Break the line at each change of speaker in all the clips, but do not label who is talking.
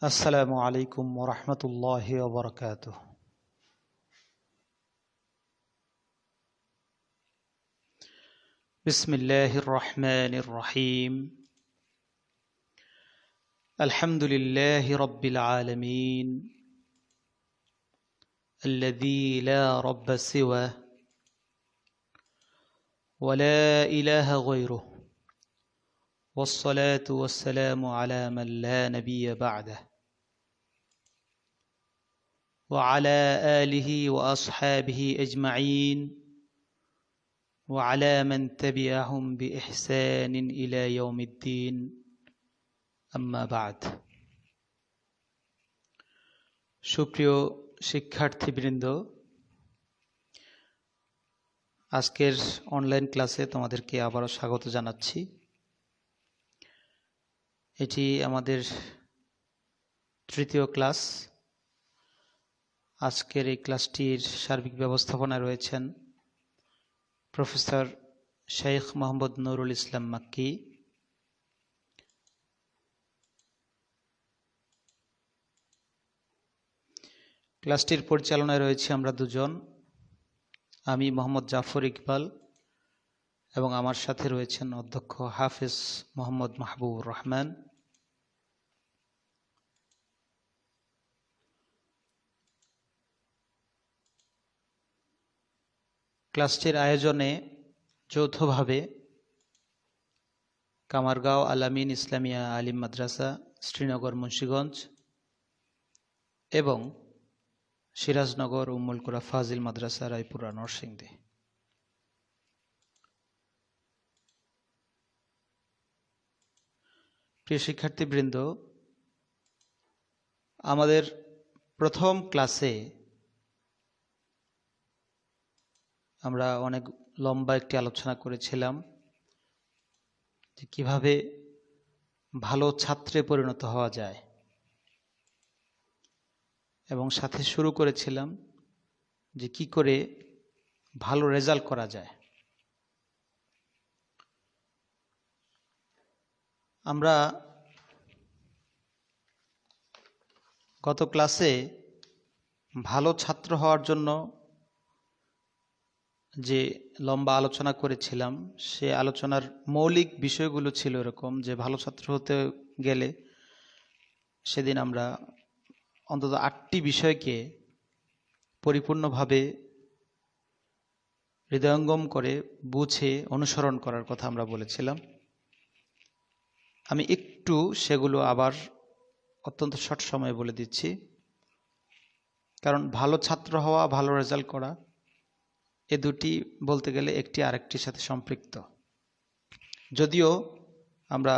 السلام عليكم ورحمة الله وبركاته. بسم الله الرحمن الرحيم. الحمد لله رب العالمين الذي لا رب سواه ولا إله غيره، والصلاة والسلام على من لا نبي بعده وعلى آله وأصحابه أجمعين وعلى من تبعهم بإحسان إلى يوم الدين أما بعد. সুপ্রিয় শিক্ষার্থীবৃন্দ, আজকের অনলাইন ক্লাসে তোমাদেরকে আবারও স্বাগত জানাচ্ছি। এটি আমাদের তৃতীয় ক্লাস। আজকের এই ক্লাসটির সার্বিক ব্যবস্থাপনায় রয়েছেন প্রফেসর শেখ মোহাম্মদ নুরুল ইসলাম মাক্কি। ক্লাসটির পরিচালনায় রয়েছে আমরা দুজন, আমি মোহাম্মদ জাফর ইকবাল এবং আমার সাথে রয়েছেন অধ্যক্ষ হাফেজ মোহাম্মদ মাহবুবুর রহমান। ক্লাসটির আয়োজনে যৌথভাবে কামারগাঁও আল-আমিন ইসলামিয়া আলিম মাদ্রাসা, শ্রীনগর, মুন্সিগঞ্জ এবং সিরাজনগর উম্মুল কুরা ফাজিল মাদ্রাসা, রায়পুরা, নরসিংদী। প্রিয় শিক্ষার্থীবৃন্দ, আমাদের প্রথম ক্লাসে আমরা অনেক লম্বা একটি আলোচনা করেছিলাম যে কিভাবে ভালো ছাত্রে পরিণত হওয়া যায়, এবং সাথে শুরু করেছিলাম যে কি করে ভালো রেজাল্ট করা যায়। আমরা গত ক্লাসে ভালো ছাত্র হওয়ার জন্য যে লম্বা আলোচনা করেছিলাম, সে আলোচনার মৌলিক বিষয়গুলো ছিল এরকম যে ভালো ছাত্র হতে গেলে সেদিন আমরা অন্তত 8টি বিষয়কে পরিপূর্ণভাবে হৃদয়ঙ্গম করে বুঝে অনুসরণ করার কথা আমরা বলেছিলাম। আমি একটু সেগুলো আবার অত্যন্ত শর্ট সময়ে বলে দিচ্ছি, কারণ ভালো ছাত্র হওয়া, ভালো রেজাল্ট করা, এ দুটি বলতে গেলে একটি আরেকটির সাথে সম্পৃক্ত। যদিও আমরা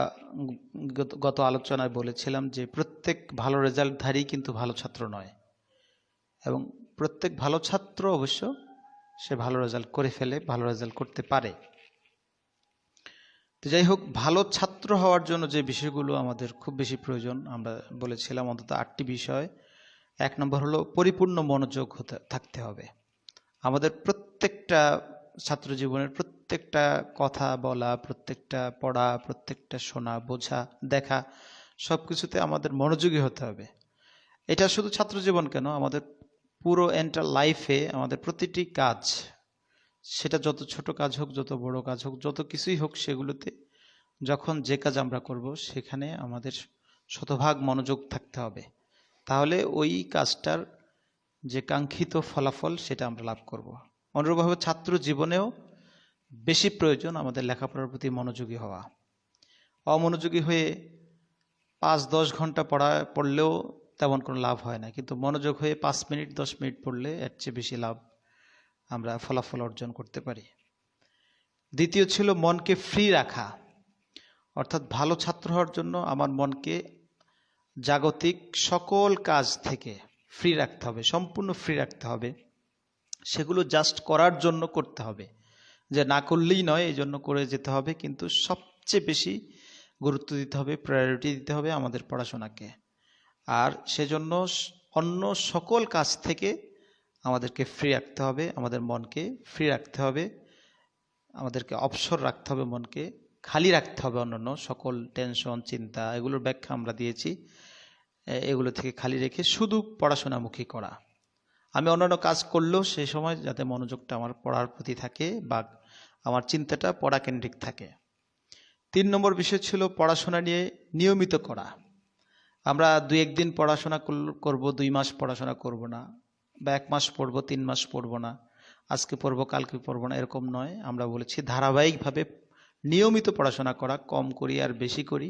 গত আলোচনায় বলেছিলাম যে প্রত্যেক ভালো রেজাল্টধারী কিন্তু ভালো ছাত্র নয়, এবং প্রত্যেক ভালো ছাত্র অবশ্য সে ভালো রেজাল্ট করে ফেলে, ভালো রেজাল্ট করতে পারে। তো যাই হোক, ভালো ছাত্র হওয়ার জন্য যে বিষয়গুলো আমাদের খুব বেশি প্রয়োজন, আমরা বলেছিলাম অন্তত 8টি বিষয়। 1 নম্বর হলো পরিপূর্ণ মনোযোগ থাকতে হবে। আমাদের প্রত্যেকটা ছাত্র জীবনের প্রত্যেকটা কথা বলা, প্রত্যেকটা পড়া, প্রত্যেকটা শোনা, বোঝা, দেখা, সব কিছুতে আমাদের মনোযোগী হতে হবে। এটা শুধু ছাত্র জীবন কেন, আমাদের পুরো এন্টার লাইফে আমাদের প্রতিটি কাজ, সেটা যত ছোট কাজ হোক, যত বড় কাজ হোক, যত কিছুই হোক, সেগুলোতে যখন যে কাজ আমরা করব সেখানে আমাদের শতভাগ মনোযোগ থাকতে হবে। তাহলে ওই কাজটার যে কাঙ্ক্ষিত ফলাফল সেটা আমরা লাভ করব। অনুরূপভাবে ছাত্র জীবনেও বেশি প্রয়োজন আমাদের লেখাপড়ার প্রতি মনোযোগী হওয়া। অমনোযোগী হয়ে 5-10 ঘন্টা পড়লেও তেমন কোনো লাভ হয় না, কিন্তু মনোযোগ হয়ে 5 মিনিট 10 মিনিট পড়লে এর চেয়ে বেশি লাভ আমরা ফলাফল অর্জন করতে পারি। দ্বিতীয় ছিল মনকে ফ্রি রাখা, অর্থাৎ ভালো ছাত্র হওয়ার জন্য আমার মনকে জাগতিক সকল কাজ থেকে ফ্রি রাখতে হবে, সম্পূর্ণ ফ্রি রাখতে হবে। সেগুলো জাস্ট করার জন্য করতে হবে, যে না করলেই নয়, এই জন্য করে যেতে হবে, কিন্তু সবচেয়ে বেশি গুরুত্ব দিতে হবে, প্রায়োরিটি দিতে হবে আমাদের পড়াশোনাকে। আর সেজন্য অন্য সকল কাজ থেকে আমাদেরকে ফ্রি রাখতে হবে, আমাদের মনকে ফ্রি রাখতে হবে, আমাদেরকে অবসর রাখতে হবে, মনকে খালি রাখতে হবে অন্যান্য সকল টেনশন, চিন্তা, এগুলোর ব্যাখ্যা আমরা দিয়েছি। এগুলো থেকে খালি রেখে শুধু পড়াশোনামুখী করা। আমি অন্যান্য কাজ করলেও সেই সময় যাতে মনোযোগটা আমার পড়ার প্রতি থাকে বা আমার চিন্তাটা পড়াকেন্দ্রিক থাকে। 3 নম্বর বিষয় ছিল পড়াশোনা নিয়ে নিয়মিত করা। আমরা 2-1 দিন পড়াশোনা করব, 2 মাস পড়াশোনা করব না, বা 1 মাস পড়ব, 3 মাস পড়ব না, আজকে পড়ব কালকে পড়ব না, এরকম নয়। আমরা বলেছি ধারাবাহিকভাবে নিয়মিত পড়াশোনা করা, কম করি আর বেশি করি,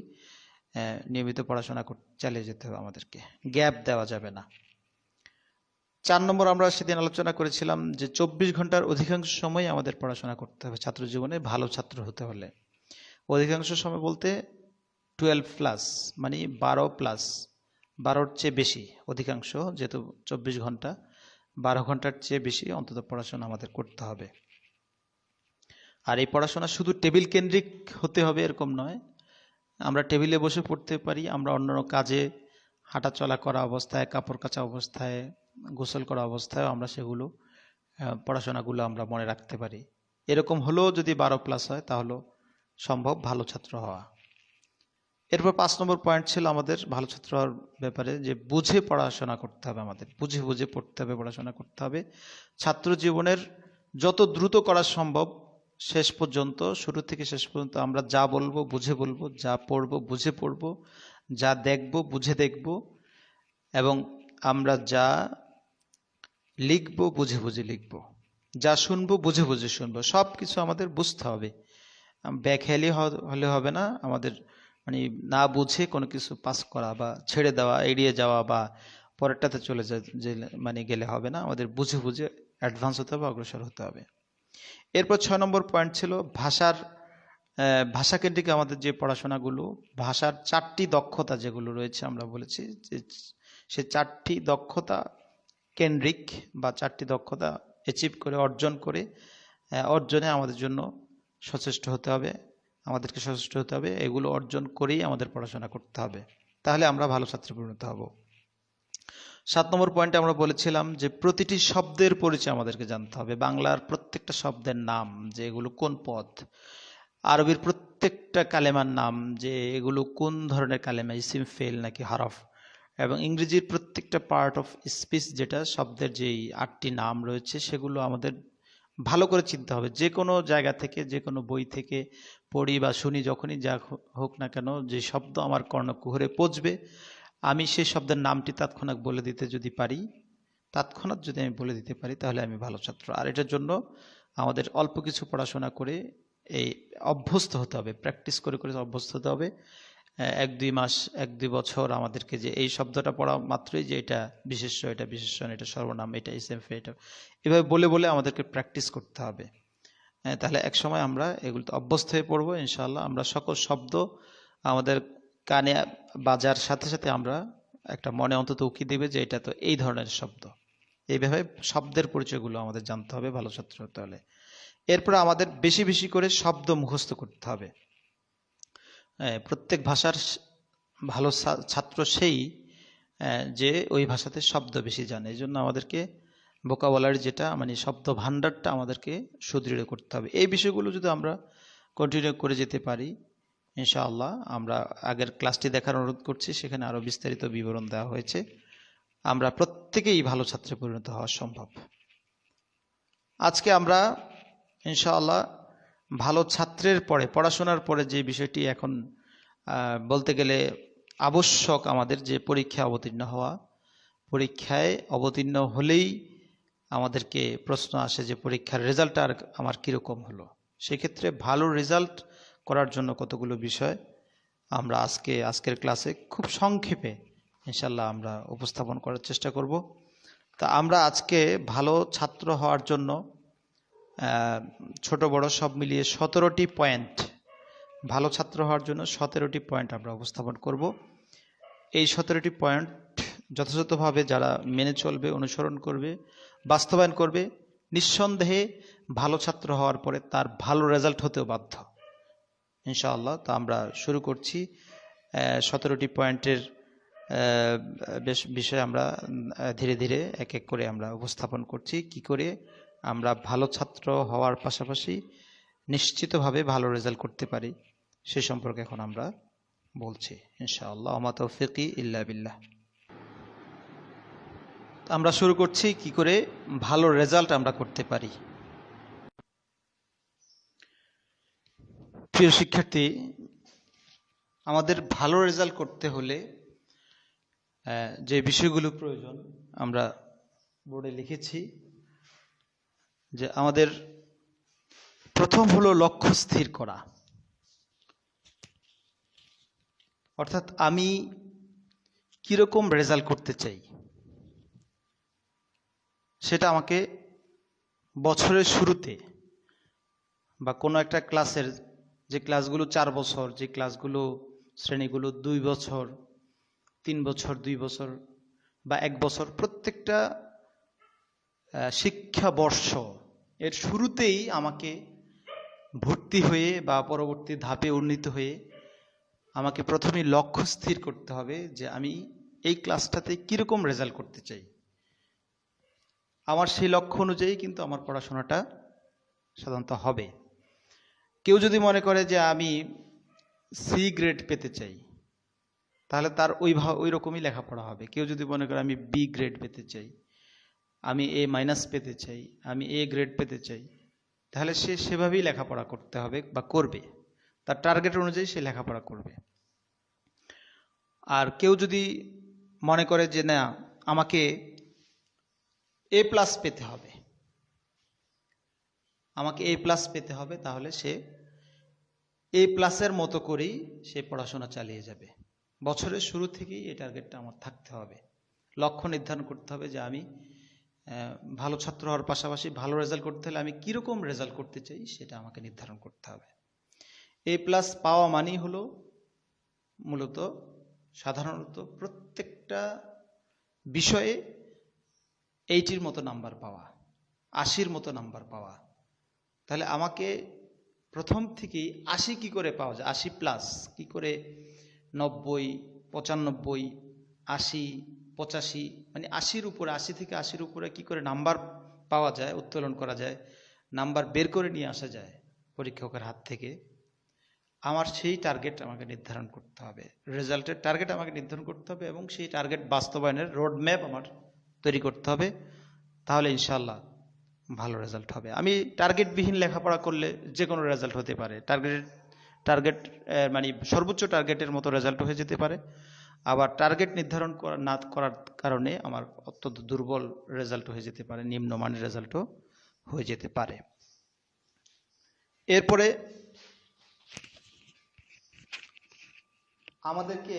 নিয়মিত পড়াশোনা চালিয়ে যেতে হবে আমাদেরকে, গ্যাপ দেওয়া যাবে না। 4 নম্বর আমরা সেদিন আলোচনা করেছিলাম যে 24 ঘন্টার অধিকাংশ সময় আমাদের পড়াশোনা করতে হবে ছাত্র জীবনে ভালো ছাত্র হতে হলে। অধিকাংশ সময় বলতে 12+, মানে 12+, 12-র চেয়ে বেশি, অধিকাংশ যেহেতু 24 ঘন্টা, 12 ঘন্টার চেয়ে বেশি অন্তত পড়াশোনা আমাদের করতে হবে। আর এই পড়াশোনা শুধু টেবিল কেন্দ্রিক হতে হবে এরকম নয়, আমরা টেবিলে বসে পড়তে পারি, আমরা অন্যান্য কাজে হাঁটাচলা করা অবস্থায়, কাপড় কাচা অবস্থায়, গোসল করা অবস্থায় আমরা সেগুলো পড়াশোনাগুলো আমরা মনে রাখতে পারি। এরকম হলেও যদি 12+ হয় তাহলে সম্ভব ভালো ছাত্র হওয়া। এরপর 5 নম্বর পয়েন্ট ছিল আমাদের ভালো ছাত্র হওয়ার ব্যাপারে যে বুঝে পড়াশোনা করতে হবে, আমাদের বুঝে বুঝে পড়তে হবে, পড়াশোনা করতে হবে। ছাত্র জীবনের যত দ্রুত করা সম্ভব শেষ পর্যন্ত, শুরু থেকে শেষ পর্যন্ত আমরা যা বলবো বুঝে বলবো, যা পড়বো বুঝে পড়বো, যা দেখবো বুঝে দেখব, এবং আমরা যা লিখবো বুঝে বুঝে লিখব, যা শুনবো বুঝে বুঝে শুনবো। সব কিছু আমাদের বুঝতে হবে, ব্যাখ্যালি হলে হবে না। আমাদের মানে না বুঝে কোনো কিছু পাস করা বা ছেড়ে দেওয়া, এড়িয়ে যাওয়া বা পরেরটাতে চলে মানে গেলে হবে না। আমাদের বুঝে বুঝে অ্যাডভান্স হতে হবে, অগ্রসর হতে হবে। এরপর 6 নম্বর পয়েন্ট ছিল ভাষাকেন্দ্রিক আমাদের যে পড়াশোনাগুলো, ভাষার 4টি দক্ষতা যেগুলো রয়েছে আমরা বলেছি যে সে 4টি দক্ষতা কেন্দ্রিক বা 4টি দক্ষতা অ্যাচিভ করে, অর্জনে আমাদের জন্য সচেষ্ট হতে হবে, আমাদেরকে সচেষ্ট হতে হবে। এগুলো অর্জন করেই আমাদের পড়াশোনা করতে হবে, তাহলে আমরা ভালো ছাত্রে পরিণত হব। 7 নম্বর পয়েন্টে আমরা বলেছিলাম যে প্রতিটি শব্দের পরিচয় আমাদেরকে জানতে হবে, বাংলার প্রত্যেকটা শব্দের নাম, যে এগুলো কোন পদ, আরবির প্রত্যেকটা কালেমার নাম, যে এগুলো কোন ধরনের কালেমা, ইসিম, ফেল নাকি হরফ, এবং ইংরেজির প্রত্যেকটা পার্ট অফ স্পিচ, যেটা শব্দের যেই 8টি নাম রয়েছে সেগুলো আমাদের ভালো করে চিনতে হবে। যে কোনো জায়গা থেকে, যে কোনো বই থেকে পড়ি বা শুনি, যখনই যা হোক না কেন, যে শব্দ আমার কর্ণকুহরে পৌঁছবে, আমি সেই শব্দের নামটি তৎক্ষণাৎ বলে দিতে পারি, তাহলে আমি ভালো ছাত্র। আর এটার জন্য আমাদের অল্প কিছু পড়াশোনা করে এই অভ্যস্ত হতে হবে, প্র্যাকটিস করে করে অভ্যস্ত হতে হবে। 1-2 মাস, 1-2 বছর আমাদেরকে যে এই শব্দটা পড়া মাত্রই যে এটা বিশেষ্য, এটা বিশেষণ, এটা সর্বনাম, এটা ইসেম, এটা এভাবে বলে বলে আমাদেরকে প্র্যাকটিস করতে হবে। তাহলে এক সময় আমরা এগুলোতে অভ্যস্ত হয়ে পড়বো ইনশাআল্লাহ। আমরা সকল শব্দ আমাদের কানে বাজার সাথে সাথে আমরা একটা মনে অন্তত উকি দেবে যে এটা তো এই ধরনের শব্দ। এইভাবে শব্দের পরিচয়গুলো আমাদের জানতে হবে ভালো ছাত্র হতে হলে। এরপর আমাদের বেশি বেশি করে শব্দ মুখস্থ করতে হবে। প্রত্যেক ভাষার ভালো ছাত্র সেই যে ওই ভাষাতে শব্দ বেশি জানে। এই জন্য আমাদেরকে ভোকাবুলারি, যেটা মানে শব্দ ভাণ্ডারটা আমাদেরকে সুদৃঢ় করতে হবে। এই বিষয়গুলো যদি আমরা কন্টিনিউ করে যেতে পারি ইনশাআল্লাহ, আমরা আগের ক্লাসটি দেখার অনুরোধ করছি, সেখানে আরো বিস্তারিত বিবরণ দেওয়া হয়েছে, আমরা প্রত্যেকেই ভালো ছাত্রে পরিণত হওয়া সম্ভব। আজকে আমরা ইনশাআল্লাহ ভালো ছাত্রের পরে, পড়াশোনার পরে যে বিষয়টি এখন বলতে গেলে আবশ্যক আমাদের, যে পরীক্ষায় অবতীর্ণ হওয়া। পরীক্ষায় অবতীর্ণ হলেই আমাদেরকে প্রশ্ন আসে যে পরীক্ষার রেজাল্ট আর আমার কীরকম হলো। সেক্ষেত্রে ভালো রেজাল্ট করার জন্য কতগুলো বিষয় আমরা আজকের ক্লাসে খুব সংক্ষেপে ইনশাল্লাহ আমরা উপস্থাপন করার চেষ্টা করব। তা আমরা আজকে ভালো ছাত্র হওয়ার জন্য ছোট বড় সব মিলিয়ে 17টি পয়েন্ট, ভালো ছাত্র হওয়ার জন্য 17টি পয়েন্ট আমরা উপস্থাপন করব। এই 17টি পয়েন্ট যথাযথভাবে যারা মেনে চলবে, অনুসরণ করবে, বাস্তবায়ন করবে, নিঃসন্দেহে ভালো ছাত্র হওয়ার পরে তার ভালো রেজাল্ট হতেও বাধ্য ইনশাআল্লাহ। তো আমরা শুরু করছি 17টি পয়েন্টের বিষয়ে আমরা ধীরে ধীরে এক এক করে আমরা উপস্থাপন করছি, কি করে আমরা ভালো ছাত্র হওয়ার পাশাপাশি নিশ্চিতভাবে ভালো রেজাল্ট করতে পারি সে সম্পর্কে এখন আমরা বলছি ইনশাআল্লাহ। ওয়া মা তাওফীকি ইল্লা বিল্লাহ। আমরা শুরু করছি কি করে ভালো রেজাল্ট আমরা করতে পারি। প্রিয় শিক্ষার্থী, আমাদের ভালো রেজাল্ট করতে হলে যে বিষয়গুলো প্রয়োজন আমরা বোর্ডে লিখেছি। যে আমাদের প্রথম হলো লক্ষ্য স্থির করা, অর্থাৎ আমি কিরকম রেজাল্ট করতে চাই সেটা আমাকে বছরের শুরুতে বা কোনো একটা ক্লাসের যে ক্লাসগুলো 4 বছর, যে ক্লাসগুলো শ্রেণীগুলো 2 বছর, 3 বছর, 2 বছর বা 1 বছর, প্রত্যেকটা শিক্ষাবর্ষ এর শুরুতেই আমাকে ভর্তি হয়ে বা পরবর্তী ধাপে উন্নীত হয়ে আমাকে প্রথমেই লক্ষ্য স্থির করতে হবে যে আমি এই ক্লাসটাতে কিরকম রেজাল্ট করতে চাই। আমার সেই লক্ষ্য অনুযায়ী কিন্তু আমার পড়াশোনাটা সাধারণত হবে। কেউ যদি মনে করে যে আমি সি গ্রেড পেতে চাই, তাহলে তার ওই রকমই লেখাপড়া হবে। কেউ যদি মনে করে আমি বি গ্রেড পেতে চাই, আমি এ মাইনাস পেতে চাই, আমি এ গ্রেড পেতে চাই, তাহলে সে সেভাবেই লেখাপড়া করতে হবে বা করবে, তার টার্গেট অনুযায়ী সে লেখাপড়া করবে। আর কেউ যদি মনে করে যে না, আমাকে এ প্লাস পেতে হবে, আমাকে এ প্লাস পেতে হবে, তাহলে সে এ প্লাসের মতো করেই সে পড়াশোনা চালিয়ে যাবে। বছরের শুরু থেকেই এই টার্গেটটা আমার থাকতে হবে। লক্ষ্য নির্ধারণ করতে হবে যে আমি ভালো ছাত্র হওয়ার পাশাপাশি ভালো রেজাল্ট করতে হলে আমি কীরকম রেজাল্ট করতে চাই সেটা আমাকে নির্ধারণ করতে হবে। এ প্লাস পাওয়া মানেই হলো মূলত সাধারণত প্রত্যেকটা বিষয়ে 80-র মতো নাম্বার পাওয়া, 80-র মতো নাম্বার পাওয়া। তাহলে আমাকে প্রথম থেকেই 80 কি করে পাওয়া যায়, 80 প্লাস কি করে, 90, 95, 80, 85, মানে 80-র উপরে, 80 থেকে 80-র উপরে কি করে নাম্বার পাওয়া যায়, উত্তোলন করা যায়, নাম্বার বের করে নিয়ে আসা যায় পরীক্ষকের হাত থেকে, আমার সেই টার্গেট আমাকে নির্ধারণ করতে হবে। রেজাল্টের টার্গেট আমাকে নির্ধারণ করতে হবে এবং সেই টার্গেট বাস্তবায়নের রোড ম্যাপ আমার তৈরি করতে হবে। তাহলে ইনশাআল্লাহ ভালো রেজাল্ট হবে। আমি টার্গেটবিহীন লেখাপড়া করলে যে কোনো রেজাল্ট হতে পারে। টার্গেট মানে সর্বোচ্চ টার্গেটের মতো রেজাল্ট হয়ে যেতে পারে। আবার টার্গেট নির্ধারণ না করার কারণে আমার অত্যন্ত দুর্বল রেজাল্ট হয়ে যেতে পারে, নিম্নমানের রেজাল্টও হয়ে যেতে পারে। এরপরে আমাদেরকে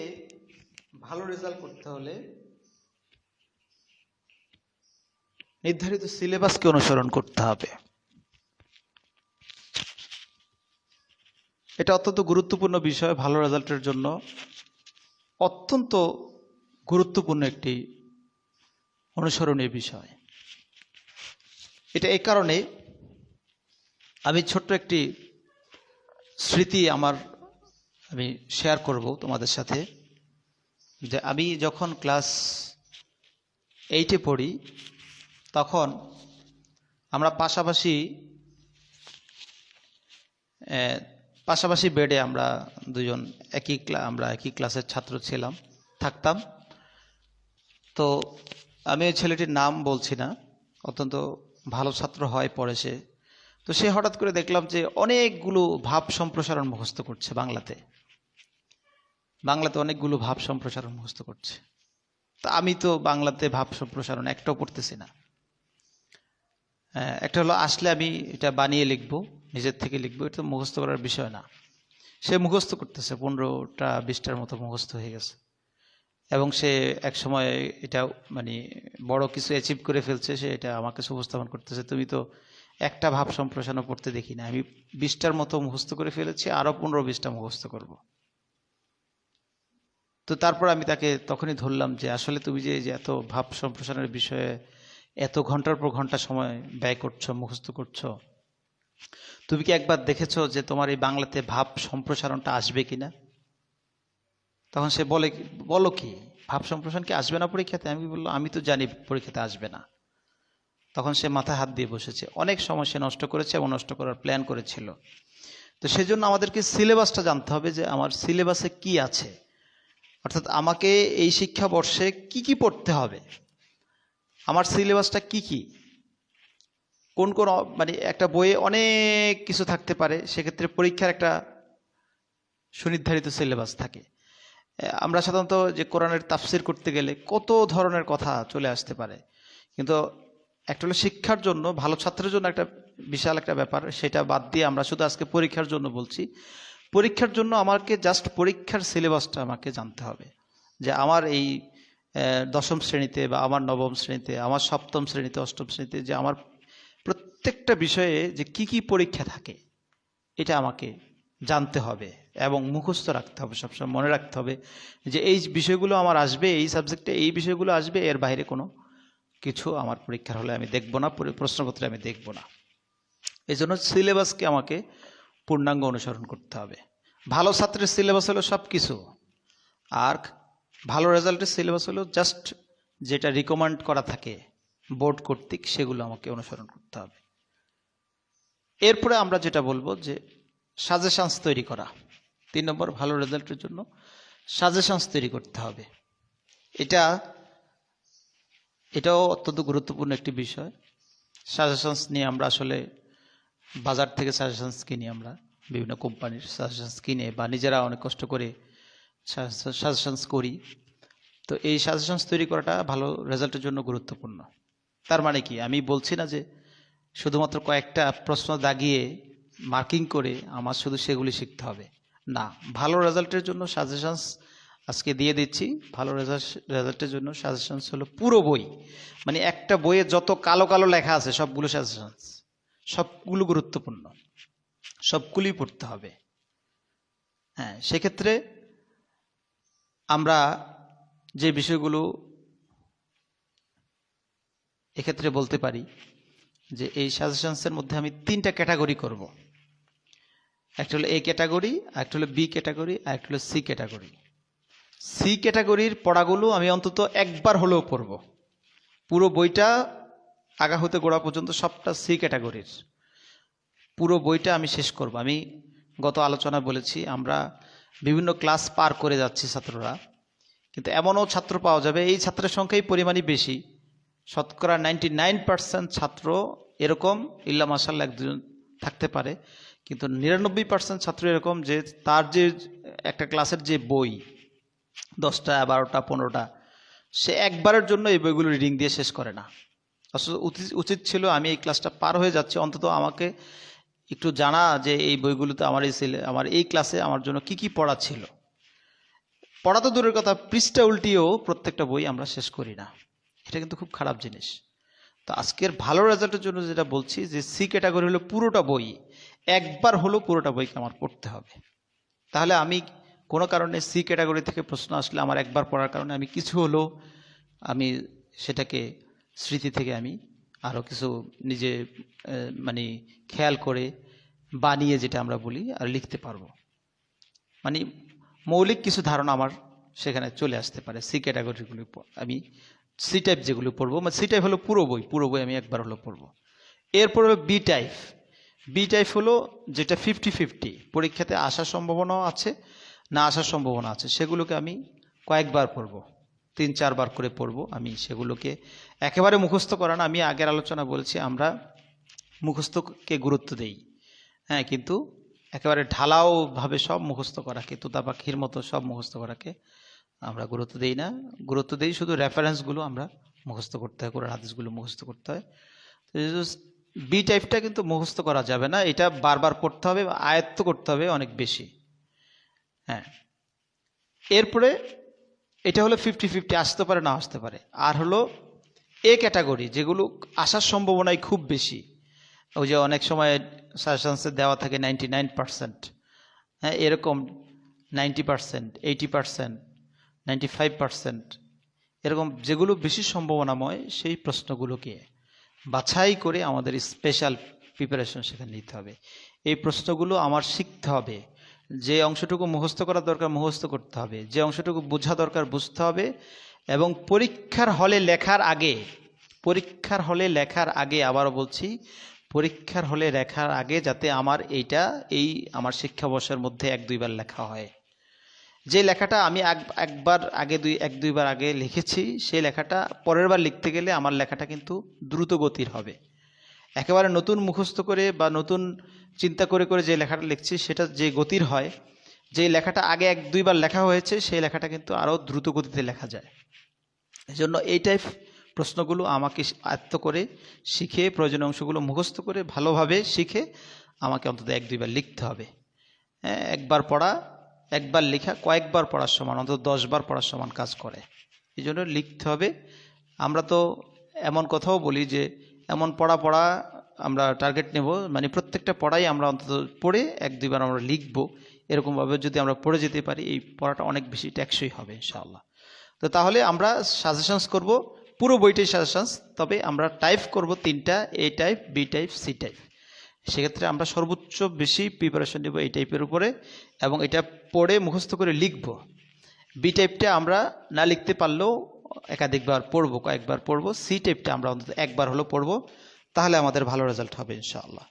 ভালো রেজাল্ট করতে হলে নির্ধারিত সিলেবাসকে অনুসরণ করতে হবে। এটা অত্যন্ত গুরুত্বপূর্ণ বিষয়। ভালো রেজাল্টের জন্য অত্যন্ত গুরুত্বপূর্ণ একটি অনুসরণীয় বিষয়। এটা এই কারণে, আমি ছোট্ট একটি স্মৃতি আমি শেয়ার করব তোমাদের সাথে। যে আমি যখন ক্লাস 8-এ পড়ি, তখন আমরা পাশাপাশি বেডে আমরা দুজন আমরা একই ক্লাসের ছাত্র থাকতাম। তো আমি ওই ছেলেটির নাম বলছি না, অত্যন্ত ভালো ছাত্র হয় পড়ে সে। তো সে হঠাৎ করে দেখলাম যে অনেকগুলো ভাব সম্প্রসারণ মুখস্থ করছে। বাংলাতে অনেকগুলো ভাব সম্প্রসারণ মুখস্থ করছে। তা আমি তো বাংলাতে ভাব সম্প্রসারণ একটাও পড়তেছি না। একটা হলো আসলে আমি এটা বানিয়ে লিখবো, নিজের থেকে লিখবো, এটা তো মুখস্থ করার বিষয় না। সে মুখস্থ করতেছে, 15টা 20টার মতো মুখস্থ হয়ে গেছে। এবং সে এক সময় এটা মানে বড় কিছু অ্যাচিভ করে ফেলছে। সে এটা আমার কাছে উপস্থাপন করতেছে, তুমি তো একটা ভাব সম্প্রসারণ পড়তে দেখি না, আমি 20টার মতো মুখস্থ করে ফেলেছি, আরো 15-20টা মুখস্থ করব। তো তারপর আমি তাকে তখনই ধরলাম যে আসলে তুমি যে এত ভাব সম্প্রসারণের বিষয়ে এত ঘন্টার পর ঘন্টা সময় ব্যয় করছো, মুখস্থ করছো, তুমি কি একবার দেখেছো যে তোমার এই বাংলাতে ভাব সম্প্রসারণটা আসবে কিনা? তখন সে বলো কি ভাব সম্প্রসারণ কি আসবে না পরীক্ষাতে? আমি বললাম আমি তো জানি পরীক্ষাতে আসবে না। তখন সে মাথায় হাত দিয়ে বসেছে। অনেক সময় সে নষ্ট করেছে এবং নষ্ট করার প্ল্যান করেছিল। তো সেজন্য আমাদেরকে সিলেবাসটা জানতে হবে যে আমার সিলেবাসে কি আছে, অর্থাৎ আমাকে এই শিক্ষাবর্ষে কি কি পড়তে হবে। আমার সিলেবাসটা কি কি, কোন কোন মানে একটা বইয়ে অনেক কিছু থাকতে পারে, সেক্ষেত্রে পরীক্ষার একটা সুনির্ধারিত সিলেবাস থাকে। আমরা সাধারণত যে কোরআনের তাফসির করতে গেলে কত ধরনের কথা চলে আসতে পারে, কিন্তু একটা হলো শিক্ষার জন্য, ভালো ছাত্রের জন্য একটা বিশাল একটা ব্যাপার, সেটা বাদ দিয়ে আমরা শুধু আজকে পরীক্ষার জন্য বলছি। পরীক্ষার জন্য আমাকে জাস্ট পরীক্ষার সিলেবাসটা আমাকে জানতে হবে, যে আমার এই দশম শ্রেণীতে বা আমার নবম শ্রেণীতে, আমার সপ্তম শ্রেণীতে, অষ্টম শ্রেণীতে যে আমার প্রত্যেকটা বিষয়ে যে কি কি পরীক্ষা থাকে এটা আমাকে জানতে হবে এবং মুখস্থ রাখতে হবে, সবসময় মনে রাখতে হবে যে এই বিষয়গুলো আমার আসবে, এই সাবজেক্টে এই বিষয়গুলো আসবে, এর বাইরে কোনো কিছু আমার পরীক্ষার হলে আমি দেখব না, প্রশ্নপত্রে আমি দেখব না। এই জন্য সিলেবাসকে আমাকে পূর্ণাঙ্গ অনুসরণ করতে হবে। ভালো ছাত্রের সিলেবাস হলো সব কিছু, আর ভালো রেজাল্টের সিলেবাস হলো জাস্ট যেটা রিকমেন্ড করা থাকে বোর্ড কর্তৃক, সেগুলো আমাকে অনুসরণ করতে হবে। এরপরে আমরা যেটা বলবো যে সাজেশনস তৈরি করা। 3 নম্বর, ভালো রেজাল্টের জন্য সাজেশনস তৈরি করতে হবে। এটাও অত্যন্ত গুরুত্বপূর্ণ একটি বিষয়। সাজেশনস নিয়ে আমরা আসলে বাজার থেকে সাজেশনস কিনি, আমরা বিভিন্ন কোম্পানির সাজেশনস কিনে বা নিজেরা অনেক কষ্ট করে সাজেশনস করি। তো এই সাজেশনস তৈরি করাটা ভালো রেজাল্টের জন্য গুরুত্বপূর্ণ। তার মানে কি, আমি বলছি না যে শুধুমাত্র কয়েকটা প্রশ্ন দাগিয়ে মার্কিং করে আমার শুধু সেগুলি শিখতে হবে, না। ভালো রেজাল্টের জন্য সাজেশনস আজকে দিয়ে দিচ্ছি। ভালো রেজাল্টের জন্য সাজেশনস হলো পুরো বই, মানে একটা বইয়ে যত কালো কালো লেখা আছে সবগুলো সাজেশনস, সবগুলো গুরুত্বপূর্ণ, সবগুলোই পড়তে হবে। হ্যাঁ, সেক্ষেত্রে আমরা যে বিষয়গুলো এক্ষেত্রে বলতে পারি যে এই সাজেশনসের মধ্যে আমি 3টা ক্যাটাগরি করব। একটা হলো এ ক্যাটাগরি, একটা হলো বি ক্যাটাগরি, আর একটা হলো সি ক্যাটাগরি। সি ক্যাটাগরির পড়াগুলো আমি অন্তত একবার হলেও পড়ব। পুরো বইটা আগা হতে গোড়া পর্যন্ত সবটা সি ক্যাটাগরির পুরো বইটা আমি শেষ করব। আমি গত আলোচনা বলেছি আমরা বিভিন্ন ক্লাস পার করে যাচ্ছি ছাত্ররা, কিন্তু এমনও ছাত্র পাওয়া যাবে, এই ছাত্রের সংখ্যাই পরিমাণই বেশি, শতকরা 99% ছাত্র এরকম, ইল্লা মাশাআল্লাহ একজন থাকতে পারে, কিন্তু 99% ছাত্র এরকম যে তার যে একটা ক্লাসের যে বই 10টা 12টা 15টা, সে একবারের জন্য এই বইগুলো রিডিং দিয়ে শেষ করে না। আসলে উচিত ছিল আমি এই ক্লাসটা পার হয়ে যাচ্ছি, অন্তত আমাকে একটু জানা যে এই বইগুলোতে আমার এই ক্লাসে আমার জন্য কি কি পড়া ছিল। পড়া তো দূরের কথা, পৃষ্ঠা উল্টিয়েও প্রত্যেকটা বই আমরা শেষ করি না, এটা কিন্তু খুব খারাপ জিনিস। তো আজকের ভালো রেজাল্টের জন্য যেটা বলছি যে সি ক্যাটাগরি হলো পুরোটা বই, একবার হলো পুরোটা বইকে আমার পড়তে হবে। তাহলে আমি কোনো কারণে সি ক্যাটাগরি থেকে প্রশ্ন আসলে আমার একবার পড়ার কারণে আমি কিছু হলো আমি সেটাকে স্মৃতি থেকে আমি আরও কিছু নিজে মানে খেয়াল করে বানিয়ে, যেটা আমরা বলি, আর লিখতে পারবো। মানে মৌলিক কিছু ধারণা আমার সেখানে চলে আসতে পারে। সি ক্যাটাগরিগুলি আমি সি টাইপ যেগুলো পড়বো, মানে সি টাইপ হলো পুরো বই আমি একবার হলো পড়বো। এরপর হলো বি টাইপ। বি টাইপ হলো যেটা 50-50, পরীক্ষাতে আসার সম্ভাবনাও আছে, না আসার সম্ভাবনা আছে, সেগুলোকে আমি কয়েকবার পড়বো, 3-4 বার করে পড়বো। আমি সেগুলোকে একেবারে মুখস্থ করা না, আমি আগের আলোচনা বলেছি আমরা মুখস্থকে গুরুত্ব দেই, হ্যাঁ, কিন্তু একেবারে ঢালাও ভাবে সব মুখস্থ করাকে, তোতা পাখির মতো সব মুখস্থ করাকে আমরা গুরুত্ব দেই না। গুরুত্ব দেই শুধু রেফারেন্সগুলো আমরা মুখস্থ করতে হয়, কোরআন হাদিসগুলো মুখস্থ করতে হয়। বি টাইপটা কিন্তু মুখস্থ করা যাবে না, এটা বারবার পড়তে হবে, আয়ত্ত করতে হবে অনেক বেশি। হ্যাঁ, এরপরে এটা হলো 50-50, আসতে পারে না আসতে পারে। আর হলো এ ক্যাটাগরি, যেগুলো আসার সম্ভাবনাই খুব বেশি। ওই যে অনেক সময় সাজেশনসে দেওয়া থাকে 99%, হ্যাঁ, এরকম 90%, 80%, 95%, এরকম যেগুলো বেশি সম্ভাবনাময় সেই প্রশ্নগুলোকে বাছাই করে আমাদের স্পেশাল প্রিপারেশন সেখানে নিতে হবে। এই প্রশ্নগুলো আমার শিখতে হবে, যে অংশটুকু মুখস্থ করা দরকার মুখস্থ করতে হবে, যে অংশটুকু বোঝা দরকার বুঝতে হবে, এবং পরীক্ষার হলে লেখার আগে আবারও বলছি, পরীক্ষার হলে লেখার আগে যাতে আমার আমার শিক্ষাবর্ষের মধ্যে 1-2 বার লেখা হয়, যে লেখাটা আমি একবার আগে এক দুইবার আগে লিখেছি, সেই লেখাটা পরের বার লিখতে গেলে আমার লেখাটা কিন্তু দ্রুত গতির হবে। একেবারে নতুন মুখস্থ করে বা নতুন চিন্তা করে করে যে লেখাটা লিখছি সেটা যে গতির হয়, যে লেখাটা আগে এক দুইবার লেখা হয়েছে সেই লেখাটা কিন্তু আরও দ্রুত গতিতে লেখা যায়। এই জন্য এই টাইপ প্রশ্নগুলো আমাকে আয়ত্ত করে শিখে প্রয়োজনীয় অংশগুলো মুখস্থ করে ভালোভাবে শিখে আমাকে অন্তত এক দুইবার লিখতে হবে। হ্যাঁ, একবার পড়া একবার লেখা কয়েকবার পড়ার সমান, অন্তত 10 বার পড়ার সমান কাজ করে। এই জন্য লিখতে হবে। আমরা তো এমন কথাও বলি যে এমন পড়া আমরা টার্গেট নেব, মানে প্রত্যেকটা পড়াই আমরা অন্তত পড়ে এক দুইবার আমরা লিখব। এরকমভাবে যদি আমরা পড়ে যেতে পারি এই পড়াটা অনেক বেশি টেকসই হবে ইনশাআল্লাহ। তো তাহলে আমরা সাজেশনস করব, পুরো বইটাই সাজেশনস, তবে আমরা টাইপ করব 3টা, A type, B type, C type. সেক্ষেত্রে আমরা সর্বোচ্চ বেশি প্রিপারেশন নেব এই টাইপের উপরে এবং এটা পড়ে মুখস্থ করে লিখব। বি টাইপটা আমরা না লিখতে পারলেও একাধিকবার পড়বো, কয়েকবার পড়বো। সি টাইপটা আমরা অন্তত একবার হলো পড়বো, তাহলে আমাদের ভালো রেজাল্ট হবে ইনশাআল্লাহ।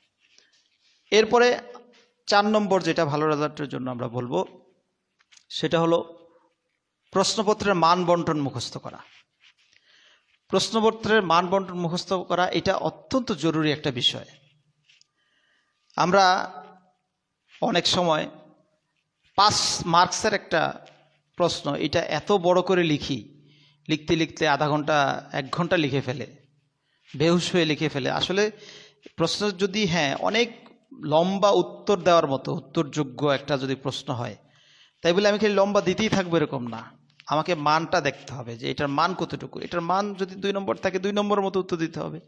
এরপরে 4 নম্বর যেটা ভালো রেজাল্টের জন্য আমরা বলবো সেটা হলো প্রশ্নপত্রের মান বন্টন মুখস্থ করা। প্রশ্নপত্রের মান বন্টন মুখস্থ করা এটা অত্যন্ত জরুরি একটা বিষয়। আমরা অনেক সময় 5 মার্কসের একটা প্রশ্ন, এটা এত বড় করে লিখতে লিখতে আধা ঘন্টা 1 ঘন্টা লিখে ফেলে, বেহুশ হয়ে লিখে ফেলে। আসলে প্রশ্ন যদি অনেক লম্বা উত্তর দেওয়ার মতো উত্তরযোগ্য একটা যদি প্রশ্ন হয়, তাই বলে আমি খালি লম্বা দিতেই থাকবো এরকম না। আমাকে মানটা দেখতে হবে যে এটার মান কতটুকু। এটার মান যদি 2 নম্বর থাকে 2 নম্বরের মতো উত্তর দিতে হবে,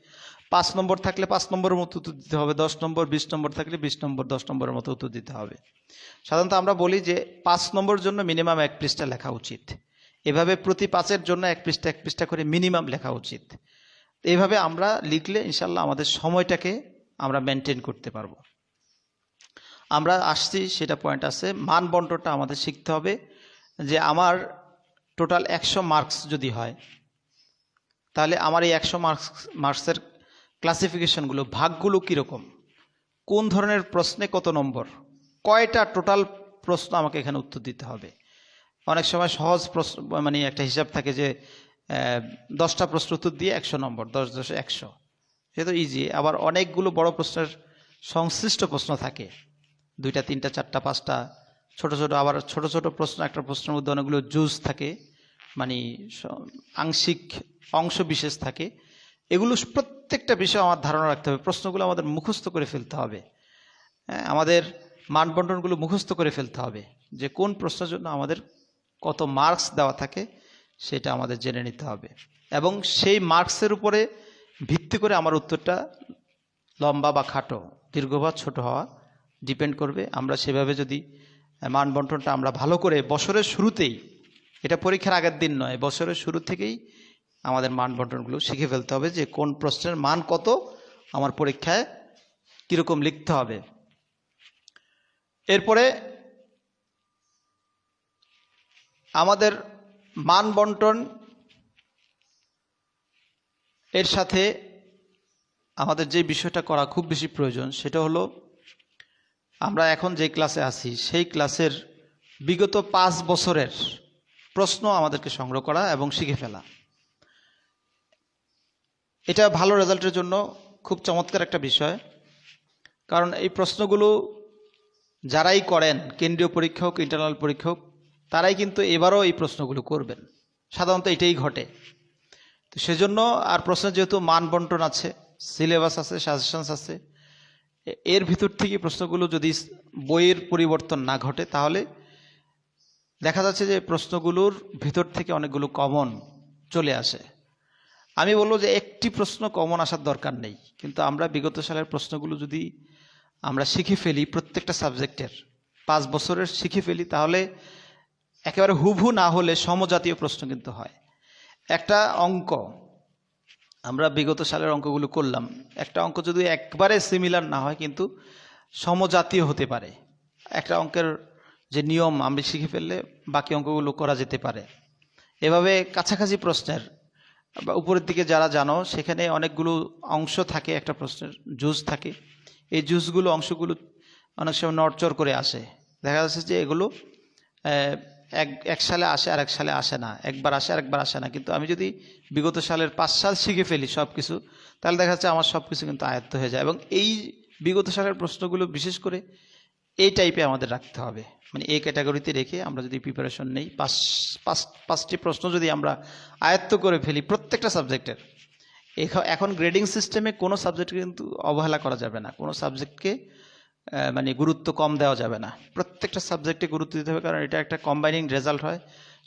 5 নম্বর থাকলে 5 নম্বরের মতো উত্তর দিতে হবে, 10 নম্বর 20 নম্বর থাকলে 20 নম্বর 10 নম্বরের মতো উত্তর দিতে হবে। সাধারণত আমরা বলি যে 5 নম্বরের জন্য মিনিমাম 1 পৃষ্ঠা লেখা উচিত। এভাবে প্রতি 5-এর জন্য 1 পৃষ্ঠা করে মিনিমাম লেখা উচিত। এইভাবে আমরা লিখলে ইনশাল্লাহ আমাদের সময়টাকে আমরা মেনটেন করতে পারবো। আমরা আসছি, সেটা পয়েন্ট আছে, মান বন্টনটা আমাদের শিখতে হবে। যে আমার টোটাল 100 মার্কস যদি হয়, তাহলে আমার এই 100 মার্কসের ক্লাসিফিকেশনগুলো, ভাগগুলো কীরকম, কোন ধরনের প্রশ্নে কত নম্বর, কয়টা টোটাল প্রশ্ন আমাকে এখানে উত্তর দিতে হবে। অনেক সময় সহজ প্রশ্ন, মানে একটা হিসাব থাকে যে 10টা প্রশ্ন উত্তর দিয়ে 100 নম্বর, 10 10 100, সে তো ইজি। আবার অনেকগুলো বড় প্রশ্নের সংশ্লিষ্ট প্রশ্ন থাকে, 2টা 3টা 4টা 5টা, ছোট ছোট, আবার ছোট ছোট প্রশ্ন, একটা প্রশ্নের মধ্যে অনেকগুলো জুজ থাকে, মানে আংশিক অংশ বিশেষ থাকে। এগুলো প্রত্যেকটা বিষয় আমার ধারণা রাখতে হবে, প্রশ্নগুলো আমাদের মুখস্থ করে ফেলতে হবে। আমাদের মানবন্টনগুলো মুখস্থ করে ফেলতে হবে, যে কোন প্রশ্নের জন্য আমাদের কত মার্কস দেওয়া থাকে সেটা আমাদের জেনে নিতে হবে। এবং সেই মার্কসের উপরে ভিত্তি করে আমার উত্তরটা লম্বা বা খাটো, দীর্ঘ বা ছোট হওয়া ডিপেন্ড করবে। আমরা সেভাবে যদি মানবন্টনটা আমরা ভালো করে বছরের শুরুতেই, এটা পরীক্ষার আগের দিন নয়, বছরের শুরু থেকেই আমাদের মানবন্টনগুলো শিখে ফেলতে হবে, যে কোন প্রশ্নের মান কত, আমার পরীক্ষায় কীরকম লিখতে হবে। এরপরে আমাদের মান বন্টন এর সাথে আমাদের যে বিষয়টা করা খুব বেশি প্রয়োজন সেটা হলো, আমরা এখন যে ক্লাসে আছি সেই ক্লাসের বিগত 5 বছরের প্রশ্ন আমাদেরকে সংগ্রহ করা এবং শিখে ফেলা। এটা ভালো রেজাল্টের জন্য খুব চমৎকার একটা বিষয়, কারণ এই প্রশ্নগুলো যারাই করেন, কেন্দ্রীয় পরীক্ষা হোক ইন্টারনাল পরীক্ষা হোক, তারাই কিন্তু এবারও এই প্রশ্নগুলো করবেন, সাধারণত এটাই ঘটে। তো সেজন্য আর প্রশ্নের যেহেতু মান বন্টন আছে, সিলেবাস আছে, সাজেশনস আছে, এর ভিতর থেকে প্রশ্নগুলো যদি বইয়ের পরিবর্তন না ঘটে, তাহলে দেখা যাচ্ছে যে প্রশ্নগুলোর ভিতর থেকে অনেকগুলো কমন চলে আসে। আমি বলবো যে একটি প্রশ্ন কমন আসার দরকার নেই, কিন্তু আমরা বিগত সালের প্রশ্নগুলো যদি আমরা শিখে ফেলি, প্রত্যেকটা সাবজেক্টের 5 বছরের শিখে ফেলি, তাহলে একেবারে হুবহু না হলে সমজাতীয় প্রশ্ন কিন্তু হয়। একটা অঙ্ক, আমরা বিগত সালের অঙ্কগুলো করলাম, একটা অঙ্ক যদি একবারে সিমিলার না হয় কিন্তু সমজাতীয় হতে পারে। একটা অঙ্কের যে নিয়ম আমরা শিখে ফেললে বাকি অঙ্কগুলো করা যেতে পারে। এভাবে কাছাকাছি প্রশ্নের উপরের দিকে যারা জানো, সেখানে অনেকগুলো অংশ থাকে, একটা প্রশ্নের জুজ থাকে, এই জুজগুলো অংশগুলো অনেক সময় নড়চড় করে আসে। দেখা যাচ্ছে যে এগুলো এক সালে আসে আর এক সালে আসে না, একবার আসে আর একবার আসে না। কিন্তু আমি যদি বিগত সালের 5 সাল শিখে ফেলি সব কিছু, তাহলে দেখা যাচ্ছে আমার সব কিছু কিন্তু আয়ত্ত হয়ে যায়। এবং এই বিগত সালের প্রশ্নগুলো বিশেষ করে এই টাইপে আমাদের রাখতে হবে, মানে এই ক্যাটাগরিতে রেখে আমরা যদি প্রিপারেশন নেই, পাঁচটি প্রশ্ন যদি আমরা আয়ত্ত করে ফেলি প্রত্যেকটা সাবজেক্টের। এখন গ্রেডিং সিস্টেমে কোনো সাবজেক্টকে কিন্তু অবহেলা করা যাবে না, কোনো সাবজেক্টকে মানে গুরুত্ব কম দেওয়া যাবে না, প্রত্যেকটা সাবজেক্টে গুরুত্ব দিতে হবে, কারণ এটা একটা কম্বাইনিং রেজাল্ট হয়।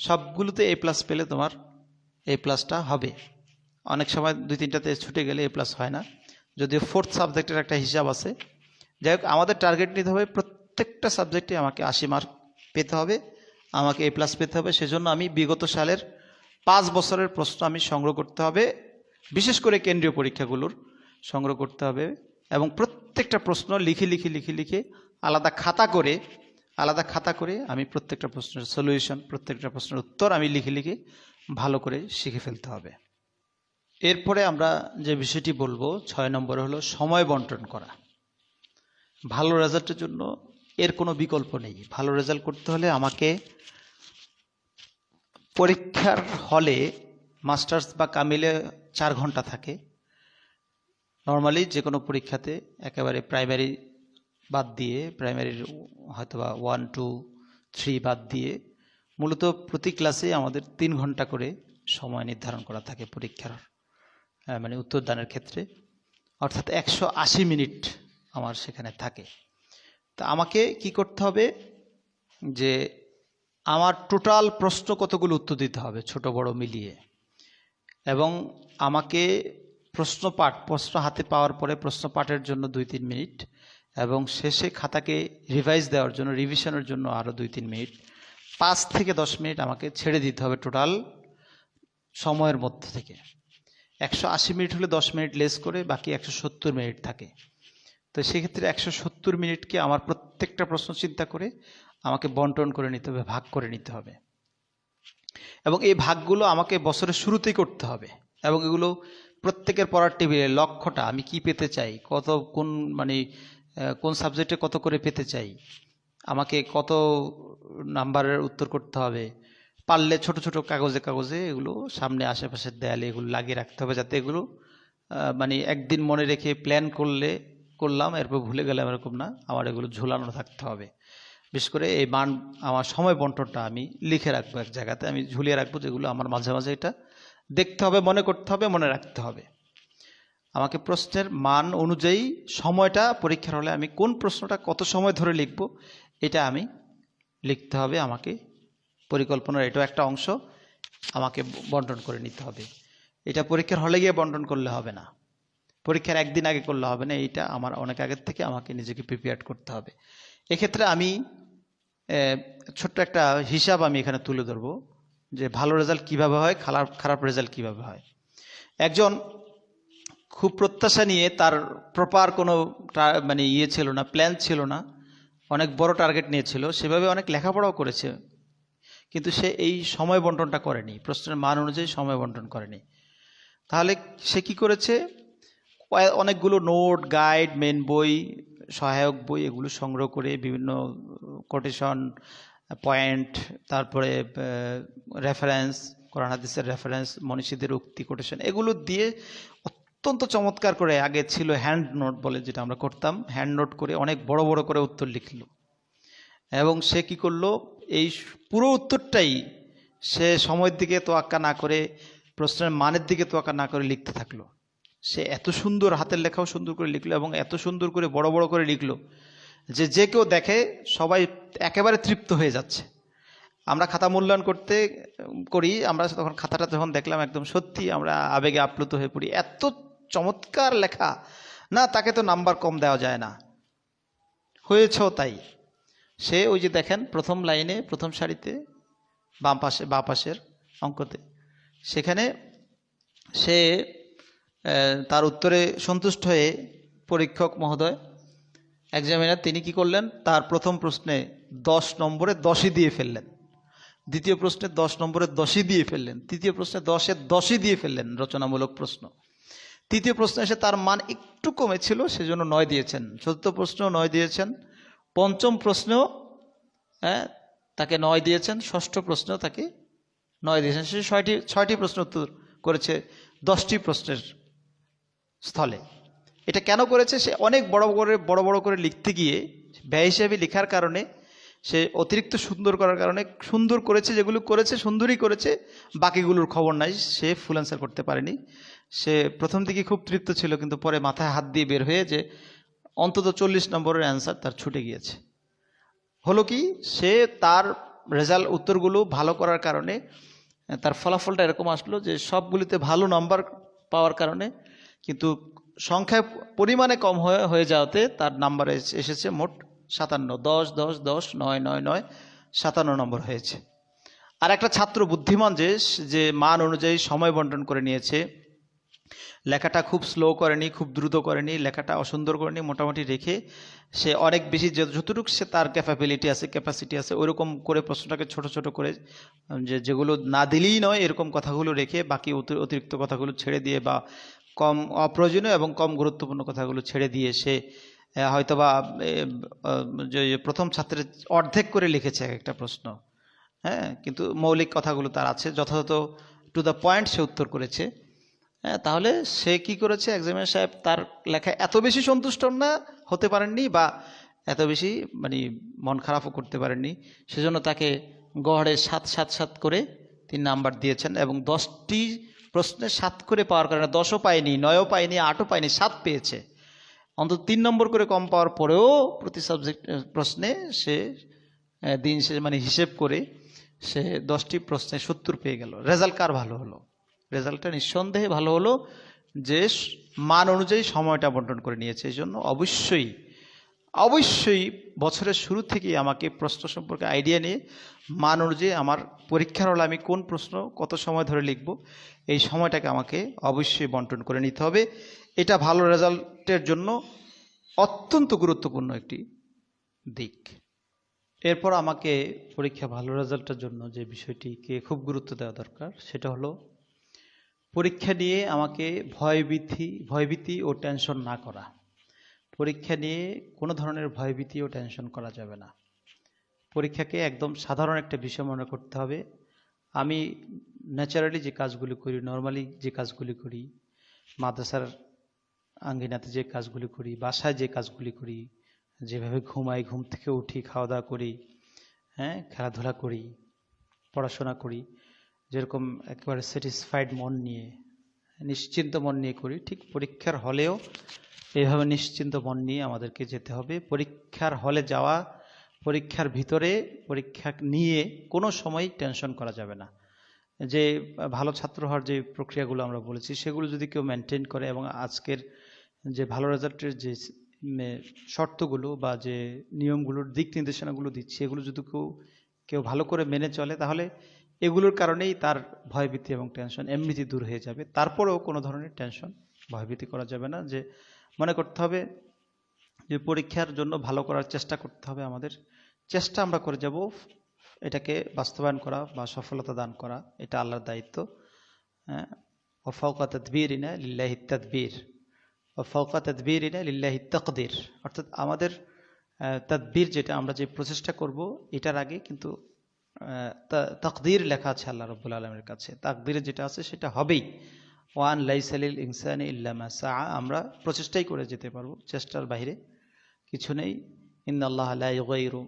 সবগুলোতে A+ পেলে তোমার A+টা হবে। অনেক সময় 2-3টাতে ছুটে গেলে A+ হয় না, যদিও 4th সাবজেক্টের একটা হিসাব আছে। যাই হোক, আমাদের টার্গেট নিতে হবে প্রত্যেকটা সাবজেক্টে আমাকে 80 মার্ক পেতে হবে, আমাকে A+ পেতে হবে। সেজন্য আমি বিগত সালের 5 বছরের প্রশ্ন আমি সংগ্রহ করতে হবে, বিশেষ করে কেন্দ্রীয় পরীক্ষাগুলোর সংগ্রহ করতে হবে, এবং প্রত্যেকটা প্রশ্ন লিখে আলাদা খাতা করে আমি প্রত্যেকটা প্রশ্নের সলিউশন, প্রত্যেকটা প্রশ্নের উত্তর আমি লিখে ভালো করে শিখে ফেলতে হবে। এরপরে আমরা যে বিষয়টি বলবো 6 নম্বরে হলো সময় বন্টন করা। ভালো রেজাল্টের জন্য এর কোনো বিকল্প নেই। ভালো রেজাল্ট করতে হলে আমাকে পরীক্ষার হলে মাস্টার্স বা কামিলে 4 ঘন্টা থাকে। নর্মালি যে কোনো পরীক্ষাতে একেবারে প্রাইমারি বাদ দিয়ে, প্রাইমারির হয়তোবা 1, 2, 3 বাদ দিয়ে মূলত প্রতি ক্লাসে আমাদের 3 ঘন্টা করে সময় নির্ধারণ করা থাকে পরীক্ষার মানে উত্তরদানের ক্ষেত্রে, অর্থাৎ 180 মিনিট আমার সেখানে থাকে। তা আমাকে কি করতে হবে যে আমার টোটাল প্রশ্ন কতগুলো উত্তর দিতে হবে ছোট বড় মিলিয়ে, এবং আমাকে প্রশ্ন হাতে পাওয়ার পরে প্রশ্ন পাঠের জন্য 2-3 মিনিট, এবং শেষে খাতাকে রিভাইজ দেওয়ার জন্য, রিভিশনের জন্য আরও 2-3 মিনিট, 5 থেকে 10 মিনিট আমাকে ছেড়ে দিতে হবে টোটাল সময়ের মধ্যে থেকে। 180 মিনিট হলে 10 মিনিট লেস করে বাকি 170 মিনিট থাকে। তো সেক্ষেত্রে 170 মিনিটকে আমার প্রত্যেকটা প্রশ্ন চিন্তা করে আমাকে বন্টন করে নিতে হবে, ভাগ করে নিতে হবে, এবং এই ভাগগুলো আমাকে বছরের শুরুতেই করতে হবে। এবং এগুলো প্রত্যেকের পড়ার টেবিলে লক্ষ্যটা আমি কি পেতে চাই, কোন সাবজেক্টে কত করে পেতে চাই, আমাকে কত নাম্বারের উত্তর করতে হবে, পারলে ছোট ছোট কাগজে এগুলো সামনে আশেপাশের দেয়ালে এগুলো লাগিয়ে রাখতে হবে, যাতে এগুলো মানে একদিন মনে রেখে প্ল্যান করলাম এরপর ভুলে গেলাম এরকম না, আমার এগুলো ঝুলানো থাকতে হবে। বিশেষ করে এই আমার সময় বন্টনটা আমি লিখে রাখবো এক জায়গাতে, আমি ঝুলিয়ে রাখবো, যেগুলো আমার মাঝে মাঝে এটা দেখতে হবে, মনে করতে হবে, মনে রাখতে হবে। আমাকে প্রশ্নের মান অনুযায়ী সময়টা পরীক্ষার হলে আমি কোন প্রশ্নটা কত সময় ধরে লিখব এটা আমি লিখতে হবে। আমাকে পরিকল্পনার এটাও একটা অংশ আমাকে বন্টন করে নিতে হবে। এটা পরীক্ষার হলে গিয়ে বন্টন করলে হবে না, পরীক্ষার একদিন আগে করলে হবে না, এইটা আমার অনেক আগের থেকে আমাকে নিজেকে প্রিপেয়ার করতে হবে। এক্ষেত্রে আমি ছোট্ট একটা হিসাব আমি এখানে তুলে ধরবো যে ভালো রেজাল্ট কিভাবে হয়, খারাপ রেজাল্ট কিভাবে হয়। একজন খুব প্রত্যাশা নিয়ে, তার প্রপার কোনো ছিল না, প্ল্যান ছিল না, অনেক বড় টার্গেট নিয়েছিল, সেভাবে অনেক লেখাপড়াও করেছে, কিন্তু সে এই সময় বন্টনটা করেনি, প্রশ্নের মান অনুযায়ী সময় বন্টন করেনি। তাহলে সে কি করেছে, অনেকগুলো নোট, গাইড, মেন বই, সহায়ক বই এগুলো সংগ্রহ করে বিভিন্ন কোটেশন পয়েন্ট, তারপরে রেফারেন্স, কোরআন হাদিসের রেফারেন্স, মনীষীদের উক্তি, কোটেশন, এগুলো দিয়ে অত্যন্ত চমৎকার করে, আগে ছিল হ্যান্ড নোট বলে যেটা আমরা করতাম, হ্যান্ড নোট করে অনেক বড় বড় করে উত্তর লিখল। এবং সে কি করলো, এই পুরো উত্তরটাই সে সময়ের দিকে তোয়াক্কা না করে, প্রশ্নের মানের দিকে তোয়াক্কা না করে লিখতে থাকলো। সে এত সুন্দর, হাতের লেখাও সুন্দর করে লিখলো এবং এত সুন্দর করে বড় বড় করে লিখলো যে কেউ দেখে সবাই একেবারে তৃপ্ত হয়ে যাচ্ছে। আমরা খাতা মূল্যায়ন করি, আমরা তখন খাতাটা যখন দেখলাম একদম সত্যি আমরা আবেগে আপ্লুত হয়ে পড়ি, এত চমৎকার লেখা, না তাকে তো নাম্বার কম দেওয়া যায় না, হয়েছেও তাই। সে ওই যে দেখেন প্রথম লাইনে, প্রথম সারিতে, বাঁ পাশের অঙ্কতে, সেখানে সে তার উত্তরে সন্তুষ্ট হয়ে পরীক্ষক মহোদয়, এক্সামিনার, তিনি কি করলেন, তার প্রথম প্রশ্নে 10 নম্বরে 10ই দিয়ে ফেললেন, দ্বিতীয় প্রশ্নে 10 নম্বরে 10ই দিয়ে ফেললেন, তৃতীয় প্রশ্নে 10-এ 10ই দিয়ে ফেললেন, রচনামূলক প্রশ্ন। তৃতীয় প্রশ্নে এসে তার মান একটু কমেছিল, সেজন্য 9 দিয়েছেন। চতুর্থ প্রশ্নেও 9 দিয়েছেন। পঞ্চম প্রশ্নেও তাকে 9 দিয়েছেন, ষষ্ঠ প্রশ্ন তাকে 9 দিয়েছেন, সে ছয়টি প্রশ্ন উত্তর করেছে 10টি প্রশ্নের স্থলে। এটা কেন করেছে? সে অনেক বড় বড় করে লিখতে গিয়ে ব্যয় হিসেবে লেখার কারণে, সে অতিরিক্ত সুন্দর করার কারণে, সুন্দর করেছে, যেগুলো করেছে সুন্দরই করেছে, বাকিগুলোর খবর নাই, সে ফুল অ্যান্সার করতে পারেনি। সে প্রথম দিকে খুব তৃপ্ত ছিল, কিন্তু পরে মাথায় হাত দিয়ে বের হয়ে যে অন্তত 40 নম্বরের অ্যান্সার তার ছুটে গিয়েছে। হলো কি, সে তার রেজাল্ট উত্তরগুলো ভালো করার কারণে তার ফলাফলটা এরকম আসলো যে সবগুলিতে ভালো নাম্বার পাওয়ার কারণে, কিন্তু সংখ্যায় পরিমাণে কম হয়ে যাওয়াতে তার নাম্বার এসেছে মোট 57। 10 10 10 9 9 9 57 নম্বর হয়েছে। আর একটা ছাত্র বুদ্ধিমান যে মান অনুযায়ী সময় বন্টন করে নিয়েছে, লেখাটা খুব স্লো করেনি, খুব দ্রুত করেনি, লেখাটা অসুন্দর করেনি, মোটামুটি রেখে সে অনেক বেশি যতটুকু সে তার ক্যাপাসিটি আছে ওইরকম করে প্রশ্নটাকে ছোট ছোট করে, যেগুলো না দিলেই নয় এরকম কথাগুলো রেখে, বাকি অতিরিক্ত কথাগুলো ছেড়ে দিয়ে, বা কম অপ্রয়োজনীয় এবং কম গুরুত্বপূর্ণ কথাগুলো ছেড়ে দিয়ে সে হয়তোবা যে প্রথম ছাত্রের অর্ধেক করে লিখেছে একটা প্রশ্ন, হ্যাঁ, কিন্তু মৌলিক কথাগুলো তার আছে, যথাযথ টু দ্য পয়েন্ট সে উত্তর করেছে। হ্যাঁ, তাহলে সে কি করেছে, এক্সামিনার সাহেব তার লেখায় এত বেশি সন্তুষ্ট না হতে পারেননি, বা এত বেশি মানে মন খারাপও করতে পারেননি, সেজন্য তাকে গড়ে 7 7 7 করে 3 নাম্বার দিয়েছেন। এবং 10টি প্রশ্নে 7 করে পাওয়ার কারণে 10ও পায়নি, 9ও পায়নি, 8ও পায়নি, 7 পেয়েছে। অন্তত 3 নম্বর করে কম পাওয়ার পরেও প্রতি সাবজেক্ট প্রশ্নে সে দিন শেষে মানে হিসেব করে সে 10টি প্রশ্নে 70 পেয়ে গেল। রেজাল্ট কার ভালো হলো? রেজাল্টটা নিঃসন্দেহে ভালো হলো যে মান অনুযায়ী সময়টা বন্টন করে নিয়েছে। এই জন্য অবশ্যই বছরের শুরু থেকেই আমাকে প্রশ্ন সম্পর্কে আইডিয়া নিয়ে মান অনুযায়ী আমার পরীক্ষার হলে আমি কোন প্রশ্ন কত সময় ধরে লিখব, এই সময়টাকে আমাকে অবশ্যই বন্টন করে নিতে হবে। এটা ভালো রেজাল্টের জন্য অত্যন্ত গুরুত্বপূর্ণ একটি দিক। এরপর আমাকে পরীক্ষা ভালো রেজাল্টের জন্য যে বিষয়টিকে খুব গুরুত্ব দেওয়া দরকার, সেটা হলো পরীক্ষা নিয়ে আমাকে ভয়ভীতি ও টেনশন না করা। পরীক্ষা নিয়ে কোনো ধরনের ভয়ভীতি ও টেনশন করা যাবে না। পরীক্ষাকে একদম সাধারণ একটা বিষয় মনে করতে হবে। আমি ন্যাচারালি যে কাজগুলি করি, নর্মালি যে কাজগুলি করি, মাদ্রাসার আঙ্গিনাতে যে কাজগুলি করি, বাসায় যে কাজগুলি করি, যেভাবে ঘুমাই, ঘুম থেকে উঠি, খাওয়া দাওয়া করি, হ্যাঁ, খেলাধুলা করি, পড়াশোনা করি, যেরকম একেবারে স্যাটিসফাইড মন নিয়ে, নিশ্চিন্ত মন নিয়ে করি, ঠিক পরীক্ষার হলেও এইভাবে নিশ্চিন্ত মন নিয়ে আমাদেরকে যেতে হবে। পরীক্ষার হলে যাওয়া, পরীক্ষার ভিতরে পরীক্ষা নিয়ে কোনো সময় টেনশন করা যাবে না। যে ভালো ছাত্র হওয়ার যে প্রক্রিয়াগুলো আমরা বলেছি, সেগুলো যদি কেউ মেনটেন করে এবং আজকের যে ভালো রেজাল্টের যে শর্তগুলো বা যে নিয়মগুলোর দিক নির্দেশনাগুলো দিচ্ছে, এগুলো যদি কেউ ভালো করে মেনে চলে, তাহলে এগুলোর কারণেই তার ভয়ভীতি এবং টেনশন এমনিতেই দূর হয়ে যাবে। তারপরেও কোনো ধরনের টেনশন, ভয়ভীতি করা যাবে না। যে মনে করতে হবে যে পরীক্ষার জন্য ভালো করার চেষ্টা করতে হবে, আমাদের চেষ্টা আমরা করে যাব, এটাকে বাস্তবায়ন করা বা সফলতা দান করা এটা আল্লাহর দায়িত্ব। হ্যাঁ, ওয়াফাওকা তাদবীরিনা লিল্লাহি তাদবীর, ওয়াফাওকা তাদবীরিনা লিল্লাহি তাকদীর। অর্থাৎ আমাদের তাদবীর যেটা, আমরা যে প্রচেষ্টা করব, এটার আগে কিন্তু তাকদীর লেখা আছে আল্লাহ রাব্বুল আলামিনের কাছে। তাকদীরে যেটা আছে সেটা হবেই। ওয়ান লাইসা লিল ইনসানি ইল্লা মা সাআ, আমরা প্রচেষ্টাই করে যেতে পারবো, চেষ্টার বাইরে কিছু নেই। ইন্নাল্লাহ লা ইউগাইরু,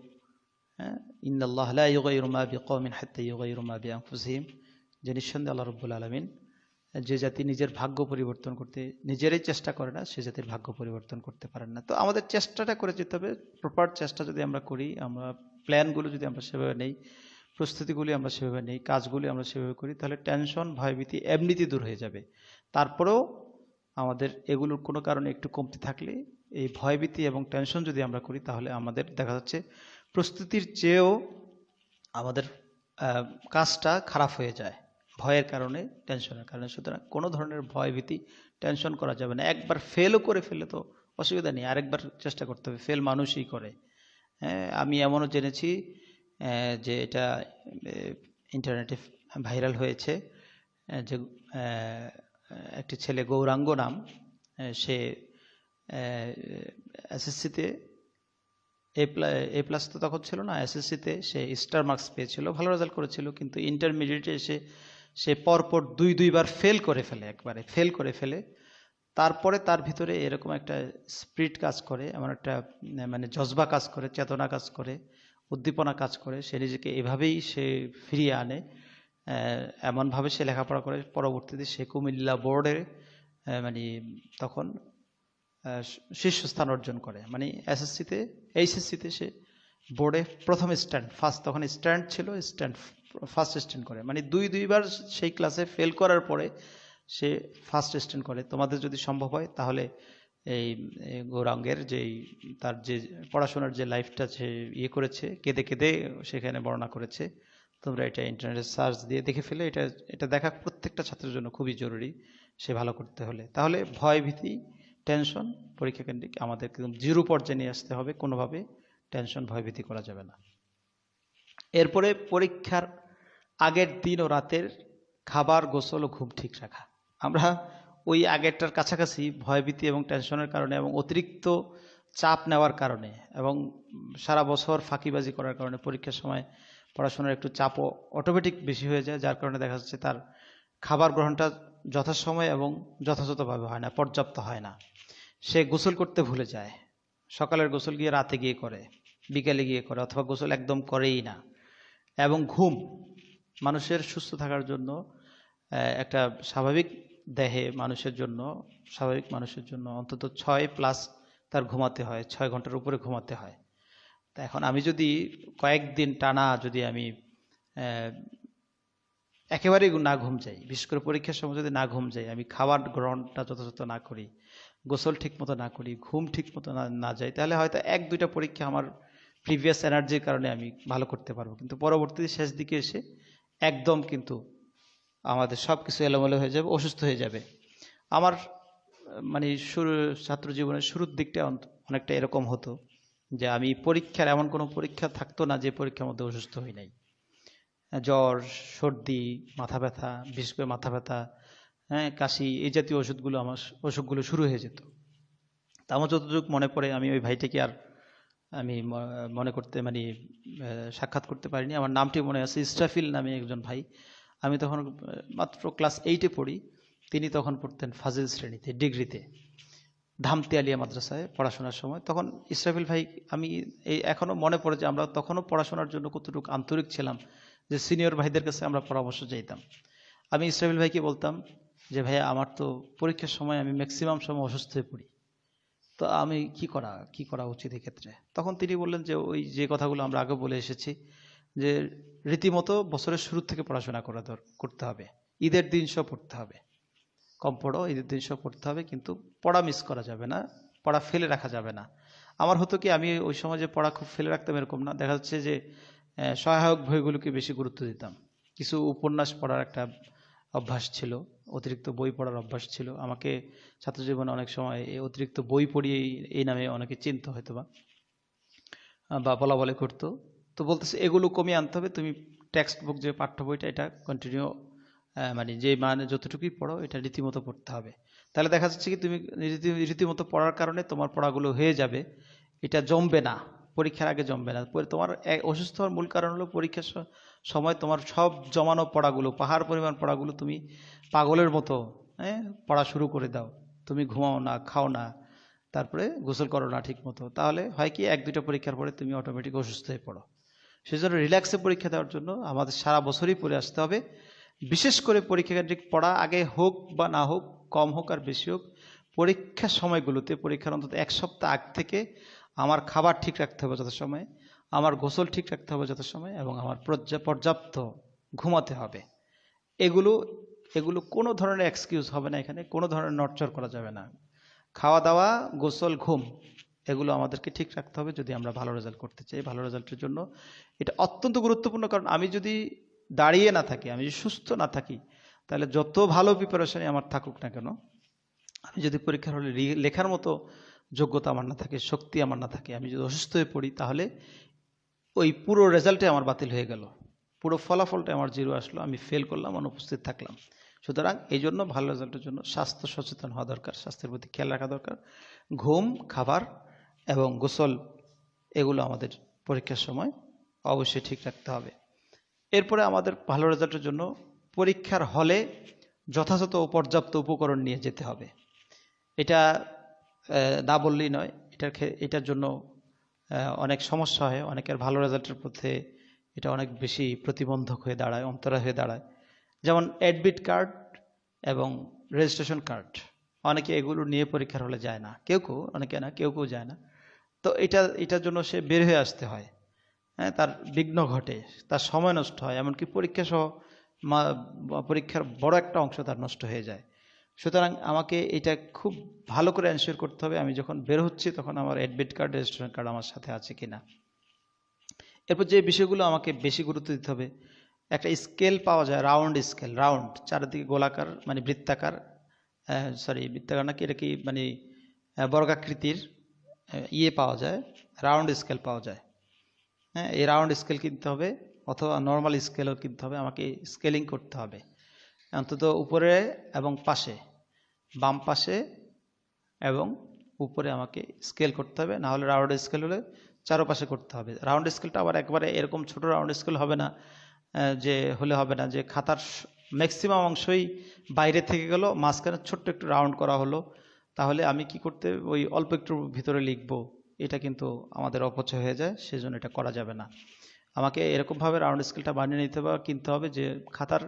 ইন্নাল্লাহ লা ইউগাইরু মা বিকওমিন হাত্তা ইউগাইরু মা বিআনফুসিহিম, যে নিঃসন্দেহে আল্লাহ রাব্বুল আলামিন যে জাতি নিজের ভাগ্য পরিবর্তন করতে নিজেরাই চেষ্টা করে না, সে জাতির ভাগ্য পরিবর্তন করতে পারেন না। তো আমাদের চেষ্টাটা করে যেতে হবে। প্রপার চেষ্টা যদি আমরা করি, আমরা প্ল্যানগুলো যদি আমরা সেভাবে নেই, প্রস্তুতিগুলি আমরা সেভাবে নেই, কাজগুলি আমরা সেভাবে করি, তাহলে টেনশন, ভয়ভীতি এমনিতেই দূর হয়ে যাবে। তারপরেও আমাদের এগুলোর কোনো কারণে একটু কমতি থাকলে, এই ভয়ভীতি এবং টেনশন যদি আমরা করি, তাহলে আমাদের দেখা যাচ্ছে প্রস্তুতির চেয়েও আমাদের কাজটা খারাপ হয়ে যায়, ভয়ের কারণে, টেনশনের কারণে। সুতরাং কোনো ধরনের ভয় ভীতি, টেনশন করা যাবে না। একবার ফেলও করে ফেললে তো অসুবিধা নেই, আরেকবার চেষ্টা করতে হবে। ফেল মানুষই করে। হ্যাঁ, আমি এমনও জেনেছি যে এটা ইন্টারনেটে ভাইরাল হয়েছে, যে একটি ছেলে, গৌরাঙ্গ নাম, সে এসএসসিতে এ প্লাস তো তখন ছিল না, এসএসসিতে সে স্টার মার্কস পেয়েছিল, ভালো রেজাল্ট করেছিল, কিন্তু ইন্টারমিডিয়েটে এসে সে পরপর দুইবার ফেল করে ফেলে, একবারে ফেল করে ফেলে। তারপরে তার ভিতরে এরকম একটা স্পিরিট কাজ করে, এমন একটা মানে জজবা কাজ করে, চেতনা কাজ করে, উদ্দীপনা কাজ করে, সে নিজেকে এভাবেই সে ফিরিয়ে আনে। এমনভাবে সে লেখাপড়া করে, পরবর্তীতে সে কুমিল্লা বোর্ডে মানে তখন শীর্ষস্থান অর্জন করে, মানে এসএসসিতে এইচএসসিতে সে বোর্ডে প্রথম স্ট্যান্ড, ফার্স্ট, তখন স্ট্যান্ড ছিল, ফার্স্ট স্ট্যান্ড করে, মানে দুইবার সেই ক্লাসে ফেল করার পরে সে ফার্স্ট স্ট্যান্ড করে। তোমাদের যদি সম্ভব হয় তাহলে এই গৌরাঙ্গের যেই তার যে পড়াশোনার যে লাইফটা সে ইয়ে করেছে, কেঁদে কেঁদে সেখানে বর্ণনা করেছে, তোমরা এটা ইন্টারনেটে সার্চ দিয়ে দেখে ফেলে, এটা দেখা প্রত্যেকটা ছাত্রের জন্য খুবই জরুরি সে ভালো করতে হলে। তাহলে ভয় ভীতি টেনশন পরীক্ষা কেন্দ্রিক আমাদের একদম জিরো পর্যায়ে নিয়ে আসতে হবে, কোনোভাবে টেনশন ভয়ভীতি করা যাবে না। এরপরে পরীক্ষার আগের দিন ও রাতের খাবার, গোসল ও ঘুম ঠিক রাখা। আমরা ওই আগেরটার কাছাকাছি ভয়ভীতি এবং টেনশনের কারণে এবং অতিরিক্ত চাপ নেওয়ার কারণে এবং সারা বছর ফাঁকিবাজি করার কারণে পরীক্ষার সময় পড়াশোনার একটু চাপও অটোমেটিক বেশি হয়ে যায়, যার কারণে দেখা যাচ্ছে তার খাবার গ্রহণটা যথাসময় এবং যথাযথভাবে হয় না, পর্যাপ্ত হয় না। সে গোসল করতে ভুলে যায়, সকালের গোসল গিয়ে রাতে গিয়ে করে, বিকেলে গিয়ে করে, অথবা গোসল একদম করেই না। এবং ঘুম মানুষের সুস্থ থাকার জন্য একটা স্বাভাবিক দেহে স্বাভাবিক মানুষের জন্য অন্তত 6+ তার ঘুমাতে হয়, 6 ঘন্টার উপরে ঘুমাতে হয়। তা এখন আমি যদি কয়েকদিন টানা যদি আমি একেবারেই না ঘুম যাই, বিশেষ করে পরীক্ষার সময় যদি না ঘুম যাই, আমি খাবার গ্রহণটা যথাযথ না করি, গোসল ঠিক মতো না করি, ঘুম ঠিক মতো না যাই, তাহলে হয়তো 1-2টা পরীক্ষা আমার প্রিভিয়াস এনার্জির কারণে আমি ভালো করতে পারবো, কিন্তু পরবর্তীতে শেষ দিকে এসে একদম কিন্তু আমাদের সব কিছু এলোমেলো হয়ে যাবে, অসুস্থ হয়ে যাবে। আমার মানে ছাত্র জীবনের শুরুর দিকটা অনেকটা এরকম হতো যে আমি পরীক্ষার এমন কোনো পরীক্ষা থাকতো না যে পরীক্ষার মধ্যে অসুস্থ হই নাই। জ্বর, সর্দি, মাথা ব্যথা, বিশেষ করে মাথা ব্যথা, কাশি, এই জাতীয় অসুখগুলো শুরু হয়ে যেত। তা আমার যতটুকু মনে পড়ে, আমি ওই ভাইটাকে আর আমি মনে করতে মানে সাক্ষাৎ করতে পারিনি, আমার নামটি মনে আছে, ইসরাফিল নামে একজন ভাই। আমি তখন মাত্র ক্লাস 8-এ পড়ি, তিনি তখন পড়তেন ফাজিল শ্রেণীতে, ডিগ্রিতে, ধামতি আলিয়া মাদ্রাসায় পড়াশোনার সময়। তখন ইসরাফিল ভাই, আমি এখনো মনে পড়ে যে আমরা তখনও পড়াশোনার জন্য কতটুকু আন্তরিক ছিলাম, যে সিনিয়র ভাইদের কাছে আমরা পরামর্শ চাইতাম। আমি ইসরাফিল ভাইকে বলতাম যে ভাইয়া, আমার তো পরীক্ষার সময় আমি ম্যাক্সিমাম সময় অসুস্থ হয়ে পড়ি, তো আমি কি করা উচিত এক্ষেত্রে? তখন তিনি বললেন যে ওই যে কথাগুলো আমরা আগে বলে এসেছি, যে রীতিমতো বছরের শুরু থেকে পড়াশোনা করতে হবে, ঈদের দিন সব পড়তে হবে, কম পড়ো, ঈদের দিন সব পড়তে হবে, কিন্তু পড়া মিস করা যাবে না, পড়া ফেলে রাখা যাবে না। আমার হতো কি, আমি ওই সময় যে পড়া খুব ফেলে রাখতাম এরকম না, দেখা যাচ্ছে যে সহায়ক বইগুলোকে বেশি গুরুত্ব দিতাম। কিছু উপন্যাস পড়ার একটা অভ্যাস ছিল, অতিরিক্ত বই পড়ার অভ্যাস ছিল আমাকে। ছাত্রজীবনে অনেক সময় এই অতিরিক্ত বই পড়িয়ে এই নামে অনেকে চিনত হয়তো বা বলা বলে করতো। তো বলতেছে এগুলো কমিয়ে আনতে হবে, তুমি টেক্সট বুক যে পাঠ্য বইটা এটা কন্টিনিউ মানে যে যতটুকুই পড়ো এটা রীতিমতো পড়তে হবে। তাহলে দেখা যাচ্ছে কি, তুমি রীতিমতো পড়ার কারণে তোমার পড়াগুলো হয়ে যাবে, এটা জমবে না, পরীক্ষার আগে জমবে না। তোমার অসুস্থ হওয়ার মূল কারণ হলো পরীক্ষার সময় তোমার সব জমানো পড়াগুলো, পাহাড় পরিমাণ পড়াগুলো তুমি পাগলের মতো পড়া শুরু করে দাও, তুমি ঘুমাও না, খাও না, তারপরে গোসল করো না ঠিক মতো, তাহলে হয় কি 1-2টা পরীক্ষার পরে তুমি অটোমেটিক অসুস্থ হয়ে পড়ো। সেজন্য রিল্যাক্সে পরীক্ষা দেওয়ার জন্য আমাদের সারা বছরই পড়ে আসতে হবে। বিশেষ করে পরীক্ষা কেন্দ্রিক পড়া আগে হোক বা না হোক, কম হোক আর বেশি হোক, পরীক্ষার সময়গুলোতে, পরীক্ষার অন্তত 1 সপ্তাহ আগ থেকে আমার খাবার ঠিক রাখতে হবে যথাসময়ে, আমার গোসল ঠিক রাখতে হবে যথাসময়ে, এবং আমার পর্যাপ্ত ঘুমাতে হবে। এগুলো কোনো ধরনের এক্সকিউজ হবে না, এখানে কোনো ধরনের নড়চড় করা যাবে না। খাওয়া দাওয়া, গোসল, ঘুম, এগুলো আমাদেরকে ঠিক রাখতে হবে যদি আমরা ভালো রেজাল্ট করতে চাই। ভালো রেজাল্টের জন্য এটা অত্যন্ত গুরুত্বপূর্ণ, কারণ আমি যদি দাঁড়িয়ে না থাকি, আমি যদি সুস্থ না থাকি, তাহলে যত ভালো প্রিপারেশনই আমার থাকুক না কেন, আমি যদি পরীক্ষার হলে লেখার মতো যোগ্যতা আমার না থাকে, শক্তি আমার না থাকে, আমি যদি অসুস্থ হয়ে পড়ি, তাহলে ওই পুরো রেজাল্টে আমার বাতিল হয়ে গেল, পুরো ফলাফলটা আমার জিরো আসলো, আমি ফেল করলাম, অনুপস্থিত থাকলাম। সুতরাং এই জন্য ভালো রেজাল্টের জন্য স্বাস্থ্য সচেতন হওয়া দরকার, স্বাস্থ্যের প্রতি খেয়াল রাখা দরকার। ঘুম, খাবার এবং গোসল, এগুলো আমাদের পরীক্ষার সময় অবশ্যই ঠিক রাখতে হবে। এরপরে আমাদের ভালো রেজাল্টের জন্য পরীক্ষার হলে যথাযথ ও পর্যাপ্ত উপকরণ নিয়ে যেতে হবে। এটা না বললেই নয়, এটার জন্য অনেক সমস্যা হয়, অনেকের ভালো রেজাল্টের পথে এটা অনেক বেশি প্রতিবন্ধক হয়ে দাঁড়ায়, অন্তরা হয়ে দাঁড়ায়। যেমন অ্যাডমিট কার্ড এবং রেজিস্ট্রেশন কার্ড, অনেকে এগুলো নিয়ে পরীক্ষার হলে যায় না, কেউ অনেকে না, কেউ যায় না। তো এটার জন্য সে বের হয়ে আসতে হয়, হ্যাঁ, তার বিঘ্ন ঘটে, তার সময় নষ্ট হয়, এমনকি পরীক্ষা সহ পরীক্ষার বড় একটা অংশ তার নষ্ট হয়ে যায়। সুতরাং আমাকে এটা খুব ভালো করে এনশিওর করতে হবে আমি যখন বের হচ্ছি তখন আমার অ্যাডমিট কার্ড, রেজিস্ট্রেশন কার্ড আমার সাথে আছে কিনা। এরপর যে বিষয়গুলো আমাকে বেশি গুরুত্ব দিতে হবে, একটা স্কেল পাওয়া যায়, রাউন্ড স্কেল, রাউন্ড চারিদিকে গোলাকার মানে বৃত্তাকার, বৃত্তাকার নাকি এটা কি মানে বর্গাকৃতির পাওয়া যায়, রাউন্ড স্কেল পাওয়া যায়। হ্যাঁ, এই রাউন্ড স্কেল কিনতে হবে অথবা নর্মাল স্কেলও কিনতে হবে। আমাকে স্কেলিং করতে হবে অন্তত উপরে এবং পাশে, বাম পাশে এবং উপরে আমাকে স্কেল করতে হবে, না হলে রাউন্ড স্কেল হলে চারপাশে করতে হবে। রাউন্ড স্কেলটা আবার একবারে এরকম ছোট রাউন্ড স্কেল হবে না, যে হলে হবে না যে খাতার ম্যাক্সিমাম অংশই বাইরে থেকে গেল, মাঝখানে ছোট্ট একটু রাউন্ড করা হলো, তাহলে আমি কি করতে ওই অল্প একটু ভিতরে লিখবো, এটা কিন্তু আমাদের অপচয় হয়ে যায়, সেজন্য এটা করা যাবে না। আমাকে এরকমভাবে রাউন্ড স্কেলটা বানিয়ে নিতে হবে, কিনতে হবে, যে খাতার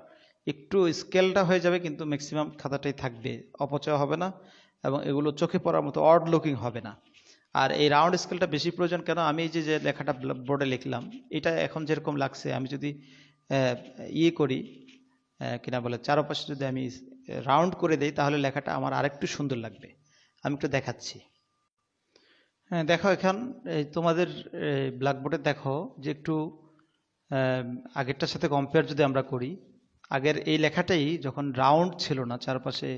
একটু স্কেলটা হয়ে যাবে কিন্তু ম্যাক্সিমাম খাতাটাই থাকবে, অপচয় হবে না এবং এগুলো চোখে পড়ার মতো অড লুকিং হবে না। আর এই রাউন্ড স্কেলটা বেশি প্রয়োজন কেন, আমি এই যে লেখাটা বোর্ডে লিখলাম, এটা এখন যেরকম লাগছে, আমি যদি করি কিনা বলে চারপাশে যদি আমি রাউন্ড করে দেই তাহলে লেখাটা আমার আরেকটু সুন্দর লাগবে। আমি একটু দেখাচ্ছি। হ্যাঁ, দেখো এখন তোমাদের ব্ল্যাকবোর্ডে দেখো যে একটু আগেরটার সাথে কম্পেয়ার যদি আমরা করি, আগের এই লেখাটাই যখন রাউন্ড ছিল না, চারপাশে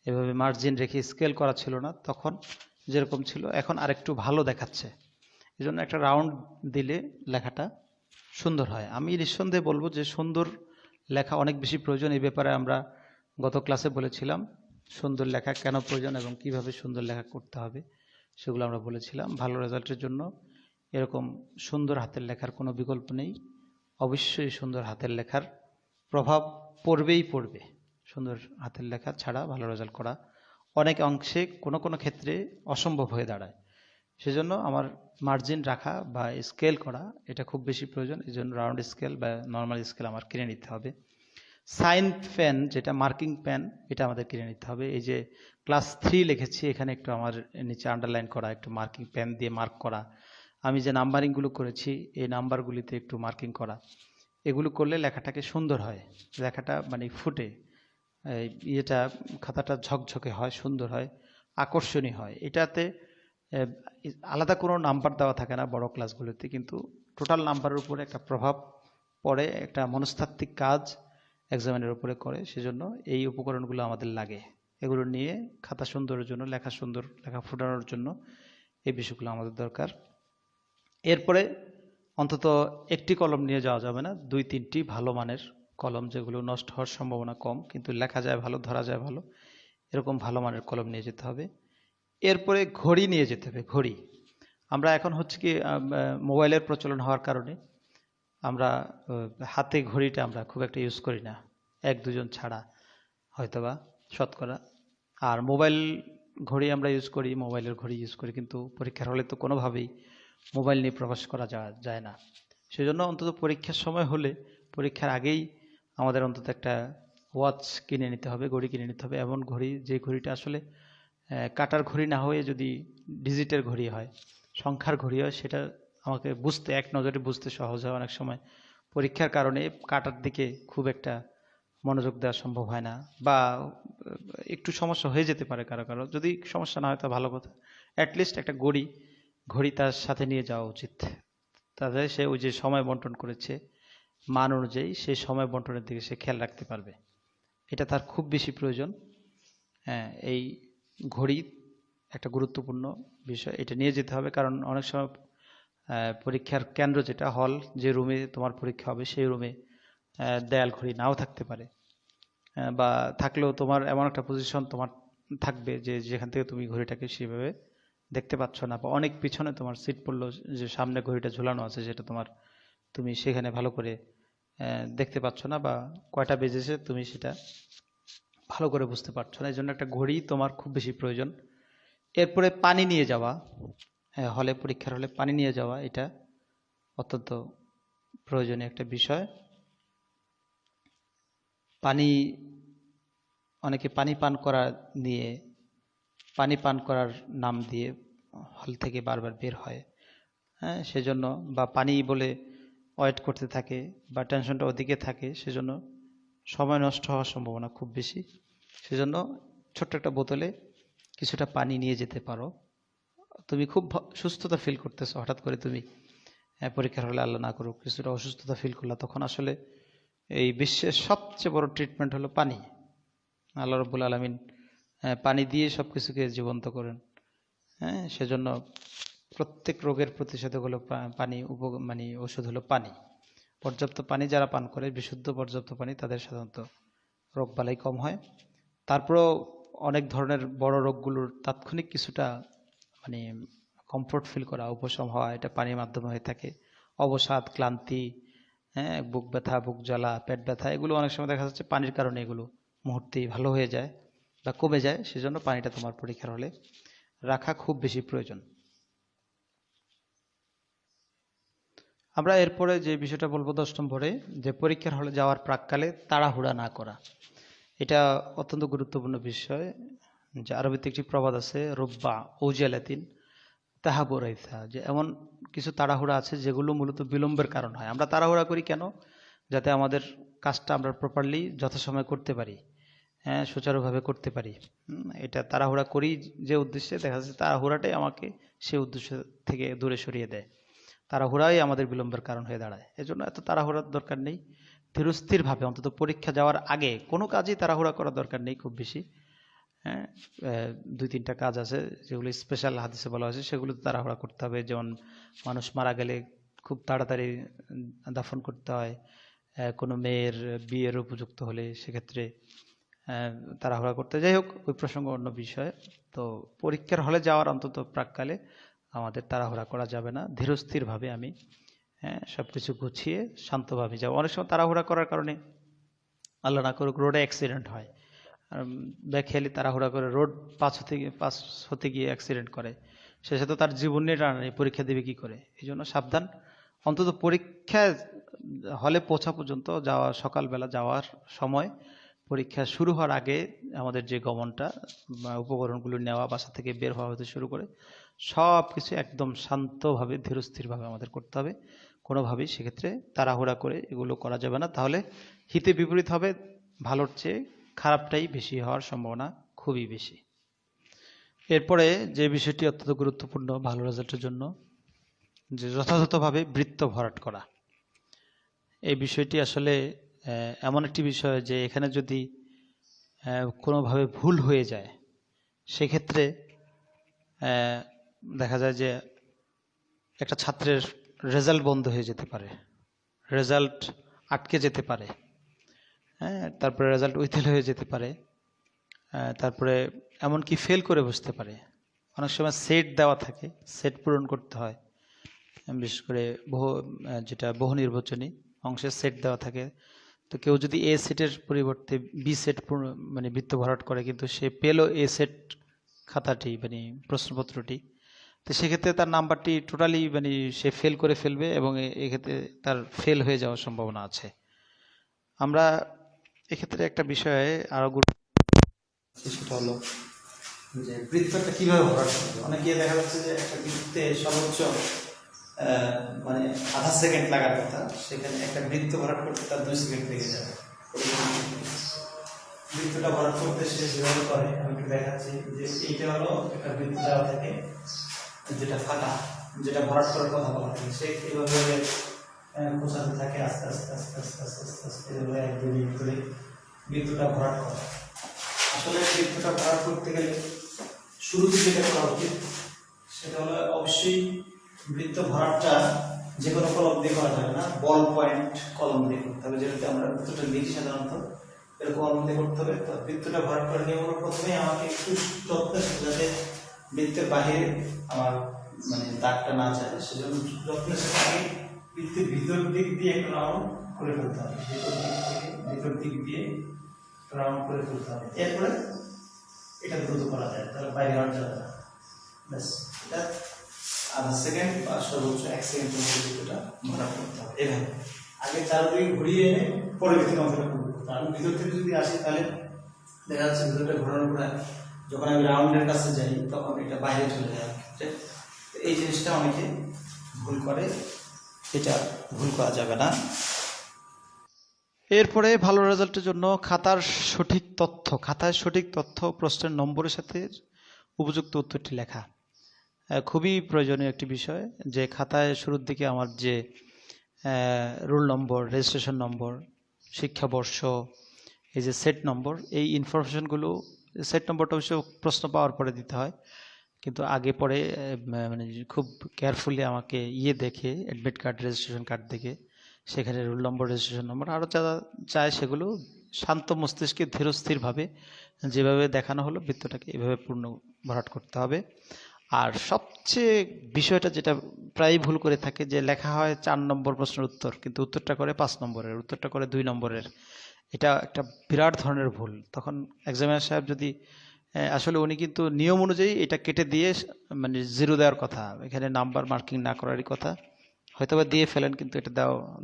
এভাবে মার্জিন রেখে স্কেল করা ছিল না, তখন যেরকম ছিল এখন আরেকটু ভালো দেখাচ্ছে। এই জন্য একটা রাউন্ড দিলে লেখাটা সুন্দর হয়। আমি নিঃসন্দেহে বলবো যে সুন্দর লেখা অনেক বেশি প্রয়োজন। এই ব্যাপারে আমরা গত ক্লাসে বলেছিলাম সুন্দর লেখা কেন প্রয়োজন এবং কিভাবে সুন্দর লেখা করতে হবে, সেগুলো আমরা বলেছিলাম। ভালো রেজাল্টের জন্য এরকম সুন্দর হাতের লেখার কোনো বিকল্প নেই, অবশ্যই সুন্দর হাতের লেখার প্রভাব পড়বে। সুন্দর হাতের লেখা ছাড়া ভালো রেজাল্ট করা অনেক অংশে কোনো ক্ষেত্রে অসম্ভব হয়ে দাঁড়ায়। সেজন্য আমার মার্জিন রাখা বা স্কেল করা এটা খুব বেশি প্রয়োজন। এই জন্য রাউন্ড স্কেল বা নর্মাল স্কেল আমার কিনে নিতে হবে। সাইন পেন, যেটা মার্কিং পেন, এটা আমাদের কিনে নিতে হবে। এই যে ক্লাস 3 লিখেছি, এখানে একটু আমার নিচে আন্ডারলাইন করা, একটু মার্কিং পেন দিয়ে মার্ক করা, আমি যে নাম্বারিংগুলো করেছি এই নাম্বারগুলিতে একটু মার্কিং করা, এগুলো করলে লেখাটাকে সুন্দর হয়, লেখাটা মানে ফুটে, ইয়েটা খাতাটা ঝকঝকে হয়, সুন্দর হয়, আকর্ষণীয় হয়। এটাতে আলাদা কোনো নাম্বার দেওয়া থাকে না বড় ক্লাসগুলোতে, কিন্তু টোটাল নাম্বারের উপরে একটা প্রভাব পড়ে, একটা মনস্তাত্ত্বিক কাজ এক্সামিনের উপরে করে। সেজন্য এই উপকরণগুলো আমাদের লাগে। এগুলো নিয়ে খাতা সুন্দরের জন্য, লেখা সুন্দর, লেখা ফোটানোর জন্য এই বিষয়গুলো আমাদের দরকার। এরপরে অন্তত একটি কলম নিয়ে যাওয়া যাবে না, 2-3টি ভালো মানের কলম, যেগুলো নষ্ট হওয়ার সম্ভাবনা কম কিন্তু লেখা যায় ভালো, ধরা যায় ভালো, এরকম ভালো মানের কলম নিয়ে যেতে হবে। এরপরে ঘড়ি নিয়ে যেতে হবে। ঘড়ি আমরা এখন হচ্ছে কি মোবাইলের প্রচলন হওয়ার কারণে আমরা হাতে ঘড়িটা আমরা খুব একটা ইউজ করি না, 1-2 জন ছাড়া হয়তোবা শতকরা। আর মোবাইল ঘড়ি আমরা ইউজ করি, মোবাইলের ঘড়ি ইউজ করি, কিন্তু পরীক্ষার হলে তো কোনোভাবেই মোবাইল নিয়ে প্রবেশ করা যায় না। সেজন্য অন্তত পরীক্ষার সময় হলে পরীক্ষার আগেই আমাদের অন্তত একটা ওয়াচ কিনে নিতে হবে, ঘড়ি কিনে নিতে হবে। এমন ঘড়ি যে ঘড়িটা আসলে কাটার ঘড়ি না হয়ে যদি ডিজিটের ঘড়ি হয়, সংখ্যার ঘড়ি হয়, সেটা আমাকে বুঝতে, এক নজরে বুঝতে সহজ হয়। অনেক সময় পরীক্ষার কারণে কাটার দিকে খুব একটা মনোযোগ দেওয়া সম্ভব হয় না, বা একটু সমস্যা হয়ে যেতে পারে কারো। যদি সমস্যা না হয় তা ভালো কথা। অ্যাটলিস্ট একটা ঘড়ি তার সাথে নিয়ে যাওয়া উচিত, তাহলে সে ওই যে সময় বন্টন করেছে মান অনুযায়ী সেই সময় বন্টনের দিকে সে খেয়াল রাখতে পারবে। এটা তার খুব বেশি প্রয়োজন। হ্যাঁ, এই ঘড়ি একটা গুরুত্বপূর্ণ বিষয়, এটা নিয়ে যেতে হবে। কারণ অনেক সময় পরীক্ষার কেন্দ্র যেটা হল, যে রুমে তোমার পরীক্ষা হবে, সেই রুমে দেয়াল ঘড়ি নাও থাকতে পারে, বা থাকলেও তোমার এমন একটা পজিশন তোমার থাকবে যে যেখান থেকে তুমি ঘড়িটাকে সেভাবে দেখতে পাচ্ছ না, বা অনেক পিছনে তোমার সিট পড়লো, যে সামনে ঘড়িটা ঝুলানো আছে সেটা তুমি সেখানে ভালো করে দেখতে পাচ্ছ না, বা কয়টা বেজেছে তুমি সেটা ভালো করে বুঝতে পারছো না। এই জন্য একটা ঘড়ি তোমার খুব বেশি প্রয়োজন। এরপরে পানি নিয়ে যাওয়া, হলে পরীক্ষার হলে পানি নিয়ে যাওয়া, এটা অত্যন্ত প্রয়োজনীয় একটা বিষয়। পানি, অনেকে পানি পান করার নাম দিয়ে হল থেকে বারবার বের হয়, হ্যাঁ, সেজন্য, বা পানি বলে ওয়েট করতে থাকে বা টেনশনটা ওদিকে থাকে, সেজন্য সময় নষ্ট হওয়ার সম্ভাবনা খুব বেশি। সেজন্য ছোট্ট একটা বোতলে কিছুটা পানি নিয়ে যেতে পারো। তুমি খুব সুস্থতা ফিল করতেছো, হঠাৎ করে তুমি পরীক্ষার হলে, আল্লাহ না করুক, কিছুটা অসুস্থতা ফিল করলা, তখন আসলে এই বিশ্বের সবচেয়ে বড় ট্রিটমেন্ট হলো পানি। আল্লাহ রাব্বুল আলামিন পানি দিয়ে সব কিছুকে জীবন্ত করেন, হ্যাঁ, সেজন্য প্রত্যেক রোগের প্রতিষেধক হলো পানি, মানে ওষুধ হলো পানি। পর্যাপ্ত পানি যারা পান করে, বিশুদ্ধ পর্যাপ্ত পানি, তাদের সাধারণত রোগবালাই কম হয়। তারপরেও অনেক ধরনের বড় রোগগুলোর তাৎক্ষণিক কিছুটা মানে কমফোর্ট ফিল করা, উপশম হওয়া, এটা পানির মাধ্যমে হয়ে থাকে। অবসাদ, ক্লান্তি, হ্যাঁ, বুক ব্যথা, বুক জ্বালা, পেট ব্যথা, এগুলো অনেক সময় দেখা যাচ্ছে পানির কারণে এগুলো মুহূর্তেই ভালো হয়ে যায় বা কমে যায়। সেজন্য পানিটা তোমার পরীক্ষার হলে রাখা খুব বেশি প্রয়োজন। আমরা এরপরে যে বিষয়টা বলবো 10 নম্বরে, যে পরীক্ষার হলে যাওয়ার প্রাককালে তাড়াহুড়া না করা। এটা অত্যন্ত গুরুত্বপূর্ণ বিষয়। যে আরবিতে একটি প্রবাদ আছে, রুব্বা উজালাতিন তাহাবুরাইসা, যে এমন কিছু তাড়াহুড়া আছে যেগুলো মূলত বিলম্বের কারণ হয়। আমরা তাড়াহুড়া করি কেন? যাতে আমাদের কাজটা আমরা প্রপারলি যথাসময়ে করতে পারি, হ্যাঁ, সুচারুভাবে করতে পারি। এটা তাড়াহুড়া করি যে উদ্দেশ্যে, দেখা যাচ্ছে তাড়াহুড়াটাই আমাকে সে উদ্দেশ্য থেকে দূরে সরিয়ে দেয়। তাড়াহুড়াই আমাদের বিলম্বের কারণ হয়ে দাঁড়ায়। এজন্য এত তাড়াহুড়ার দরকার নেই। ধীরস্থিরভাবে, অন্তত পরীক্ষা যাওয়ার আগে কোনো কাজই তাড়াহুড়া করার দরকার নেই খুব বেশি। হ্যাঁ, 2-3টা কাজ আছে যেগুলো স্পেশাল হাদিসে বলা হয়েছে, সেগুলো তাড়াহুড়া করতে হবে। যেমন মানুষ মারা গেলে খুব তাড়াতাড়ি দাফন করতে হয়, কোনো মেয়ের বিয়ের উপযুক্ত হলে সেক্ষেত্রে তাড়াহুড়া করতে। যাই হোক, ওই প্রসঙ্গ অন্য বিষয়। তো পরীক্ষার হলে যাওয়ার অন্তত প্রাককালে আমাদের তাড়াহুড়া করা যাবে না। ধীরস্থিরভাবে আমি, হ্যাঁ, সবকিছু গুছিয়ে শান্তভাবে যাব। অনেক সময় তাড়াহুড়া করার কারণে, আল্লাহ না করুক, রোডে অ্যাক্সিডেন্ট হয়। বেখেয়ালি তাড়াহুড়া করে রোড পাস হতে গিয়ে অ্যাক্সিডেন্ট করে, শেষে তো তার জীবন নিয়ে টানা নেই, পরীক্ষা দেবে কি করে। এই জন্য সাবধান। অন্তত পরীক্ষা হলে পৌঁছা পর্যন্ত, সকালবেলা যাওয়ার সময়, পরীক্ষা শুরু হওয়ার আগে আমাদের যে গমনটা, উপকরণগুলো নেওয়া, বাসা থেকে বের হওয়া হতে শুরু করে, সব কিছু একদম শান্তভাবে, ধীরস্থিরভাবে আমাদের করতে হবে। কোনোভাবেই সেক্ষেত্রে তাড়াহুড়া করে এগুলো করা যাবে না, তাহলে হিতে বিপরীত হবে। ভালোর চেয়ে খারাপটাই বেশি হওয়ার সম্ভাবনা খুবই বেশি। এরপরে যে বিষয়টি অত্যন্ত গুরুত্বপূর্ণ ভালো রেজাল্টের জন্য, যে যথাযথভাবে বৃত্ত ভরাট করা। এই বিষয়টি আসলে এমন একটি বিষয় যে এখানে যদি কোনোভাবে ভুল হয়ে যায়, সেক্ষেত্রে দেখা যায় যে একটা ছাত্রের রেজাল্ট বন্ধ হয়ে যেতে পারে, রেজাল্ট আটকে যেতে পারে, হ্যাঁ, তারপরে রেজাল্ট উইথেল হয়ে যেতে পারে, তারপরে এমনকি ফেল করে বসতে পারে। অনেক সময় সেট দেওয়া থাকে, সেট পূরণ করতে হয়, বিশেষ করে যেটা বহু নির্বাচনী অংশে সেট দেওয়া থাকে। তো কেউ যদি এ সেটের পরিবর্তে বি সেট মানে বৃত্ত ভরাট করে, কিন্তু সে পেলো এ সেট খাতাটি, মানে প্রশ্নপত্রটি, তো সেক্ষেত্রে তার নাম্বারটি টোটালি, মানে সে ফেল করে ফেলবে, এবং এক্ষেত্রে তার ফেল হয়ে যাওয়ার সম্ভাবনা আছে। আমরা এক্ষেত্রে একটা বিষয়ে আরো সেটা হলো যে বৃত্তটা কিভাবে ভরাট করবে। অনেকে দেখা যাচ্ছে যে একটা বৃত্তে সর্বোচ্চ মানে আধা সেকেন্ড লাগার কথা, সেখানে একটা বৃত্ত ভরাট করতে তার 2 সেকেন্ড লেগে যাবে। বৃত্তটা ভরাট করতে সে যেভাবে করে, আমি একটু দেখাচ্ছি যে এইটা হলো একটা বৃত্ত দেওয়া থাকে, যেটা ফাঁকা, যেটা ভরাট করার কথা বলা থাকে, সে এইভাবে খোঁচাতে থাকে আস্তে আস্তে আস্তে আস্তে আস্তে আস্তে আস্তে, এভাবে 1-2 মিনিট ধরে বৃত্তটা ভরাট করে। আসলে বৃত্তটা ভরাট করতে গেলে শুরুতে যেটা করা উচিত সেটা হলো, অবশ্যই বৃত্ত ভরাটটা যে কোনো কলম দিয়ে করা যাবে না, বল পয়েন্ট কলম দিয়ে করতে হবে, যেটাতে আমরা বৃত্তটা লিখি সাধারণত, এরকম কলম দিয়ে করতে হবে। তো বৃত্তটা ভরাট করে নিয়ে প্রথমে আমাকে একটু যত্নের সাথে, যাতে বৃত্তের বাহিরে আমার মানে দাগটা না যায়, সেজন্য যত্নের সাথে আগে বৃত্তের ভিতর দিক দিয়ে একটা রাউন্ড করে ফেলতে হবে, ভিতর দিক দিয়ে রাউন্ড করে ফেলতে হবে। এরপরে এটা দ্রুত করা যায়, তাহলে বাইরে আর যাবে না। ব্যাস, এটা আধা সেকেন্ড বা সর্বোচ্চ 1 সেকেন্ডের মধ্যে ভিতরটা ভরা করতে হবে। এভাবে আগে চারদিকে ঘুরিয়ে এনে পরে ভিতরে অংশটা করবো। কারণ ভিতর থেকে যদি আসি তাহলে দেখা যাচ্ছে ভিতরটা ঘোরানোর পরে যখন আমি রাউন্ডের কাছে যাই তখন এটা বাইরে চলে যায়। এই জিনিসটা অনেকে ভুল করে, এটা ভুল করা যাবে না। এরপরে ভালো রেজাল্টের জন্য খাতায় সঠিক তথ্য প্রশ্নের নম্বরের সাথে উপযুক্ত উত্তরটি লেখা খুবই প্রয়োজনীয় একটি বিষয়। যে খাতায় শুরুর দিকে আমার যে রোল নম্বর, রেজিস্ট্রেশন নম্বর, শিক্ষাবর্ষ, এই যে সেট নম্বর, এই ইনফরমেশনগুলো, সেট নম্বরটা অবশ্য প্রশ্ন পাওয়ার পরে দিতে হয়, কিন্তু আগে পরে মানে খুব কেয়ারফুলি আমাকে দেখে অ্যাডমিট কার্ড, রেজিস্ট্রেশন কার্ড দেখে সেখানে রোল নম্বর, রেজিস্ট্রেশন নম্বর আরও যারা চায় সেগুলো শান্ত মস্তিষ্কে ধীরস্থিরভাবে যেভাবে দেখানো হলো বৃত্তটাকে এভাবে পূর্ণ ভরাট করতে হবে। আর সবচেয়ে বিষয়টা যেটা প্রায় ভুল করে থাকে, যে লেখা হয় 4 নম্বর প্রশ্নের উত্তর, কিন্তু উত্তরটা করে 5 নম্বরের, উত্তরটা করে 2 নম্বরের। এটা একটা বিরাট ধরনের ভুল। তখন এক্সামিনার সাহেব যদি আসলে উনি কিন্তু নিয়ম অনুযায়ী এটা কেটে দিয়ে মানে 0 দেওয়ার কথা, এখানে নাম্বার মার্কিং না করারই কথা, হয়তো বা দিয়ে ফেলেন, কিন্তু এটা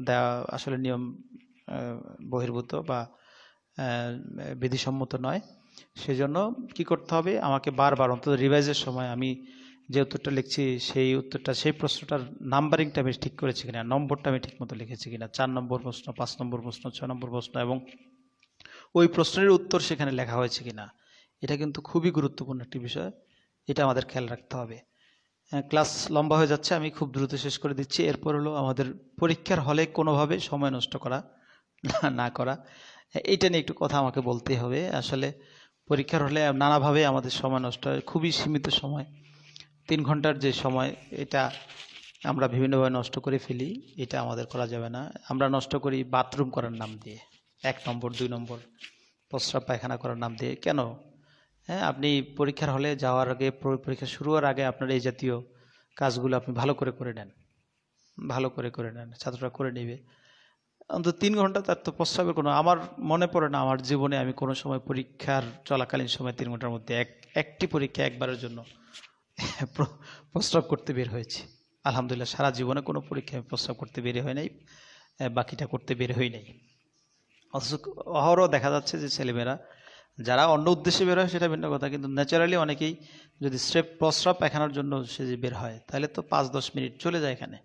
দেওয়া আসলে নিয়ম বহির্ভূত বা বিধিসম্মত নয়। সেজন্য কি করতে হবে, আমাকে বারবার অন্তত রিভাইজের সময় আমি যে উত্তরটা লিখছি সেই উত্তরটা, সেই প্রশ্নটার নাম্বারিংটা আমি ঠিক করেছি কিনা, নম্বরটা আমি ঠিক মতো লিখেছি কিনা, 4 নম্বর প্রশ্ন, 5 নম্বর প্রশ্ন, 6 নম্বর প্রশ্ন, এবং ওই প্রশ্নের উত্তর সেখানে লেখা হয়েছে কিনা, এটা কিন্তু খুবই গুরুত্বপূর্ণ একটি বিষয়, এটা আমাদের খেয়াল রাখতে হবে। ক্লাস লম্বা হয়ে যাচ্ছে, আমি খুব দ্রুত শেষ করে দিচ্ছি। এরপর হলো আমাদের পরীক্ষার হলে কোনোভাবে সময় নষ্ট করা না করা, এইটা নিয়ে একটু কথা আমাকে বলতেই হবে। আসলে পরীক্ষার হলে নানাভাবে আমাদের সময় নষ্ট হয়, খুবই সীমিত সময়, 3 ঘন্টার যে সময়, এটা আমরা বিভিন্নভাবে নষ্ট করে ফেলি। এটা আমাদের করা যাবে না। আমরা নষ্ট করি বাথরুম করার নাম দিয়ে, 1 নম্বর 2 নম্বর, প্রস্রাব পায়খানা করার নাম দিয়ে। কেন? হ্যাঁ, আপনি পরীক্ষার হলে যাওয়ার আগে, পরীক্ষা শুরু হওয়ার আগে আপনার এই জাতীয় কাজগুলো আপনি ভালো করে নেন, ছাত্ররা করে নেবে। অন্তত 3 ঘন্টা তার তো প্রস্রাবের কোনো, আমার মনে পড়ে না আমার জীবনে আমি কোনো সময় পরীক্ষার চলাকালীন সময় 3 ঘন্টার মধ্যে একটি পরীক্ষা একবারের জন্য প্রস্রাব করতে বের হয়েছি। আলহামদুলিল্লাহ, সারা জীবনে কোনো পরীক্ষায় প্রস্রাব করতে বের হয় নাই, বাকিটা করতে বের হই নাই। অথচ অহরহ দেখা যাচ্ছে যে ছেলেমেয়েরা যারা অন্য উদ্দেশ্যে বের হয় সেটা ভিন্ন কথা, কিন্তু ন্যাচারালি অনেকেই যদি স্রেফ প্রস্রাব পায়খানার জন্য সে যে বের হয়, তাহলে তো 5-10 মিনিট চলে যায় এখানে।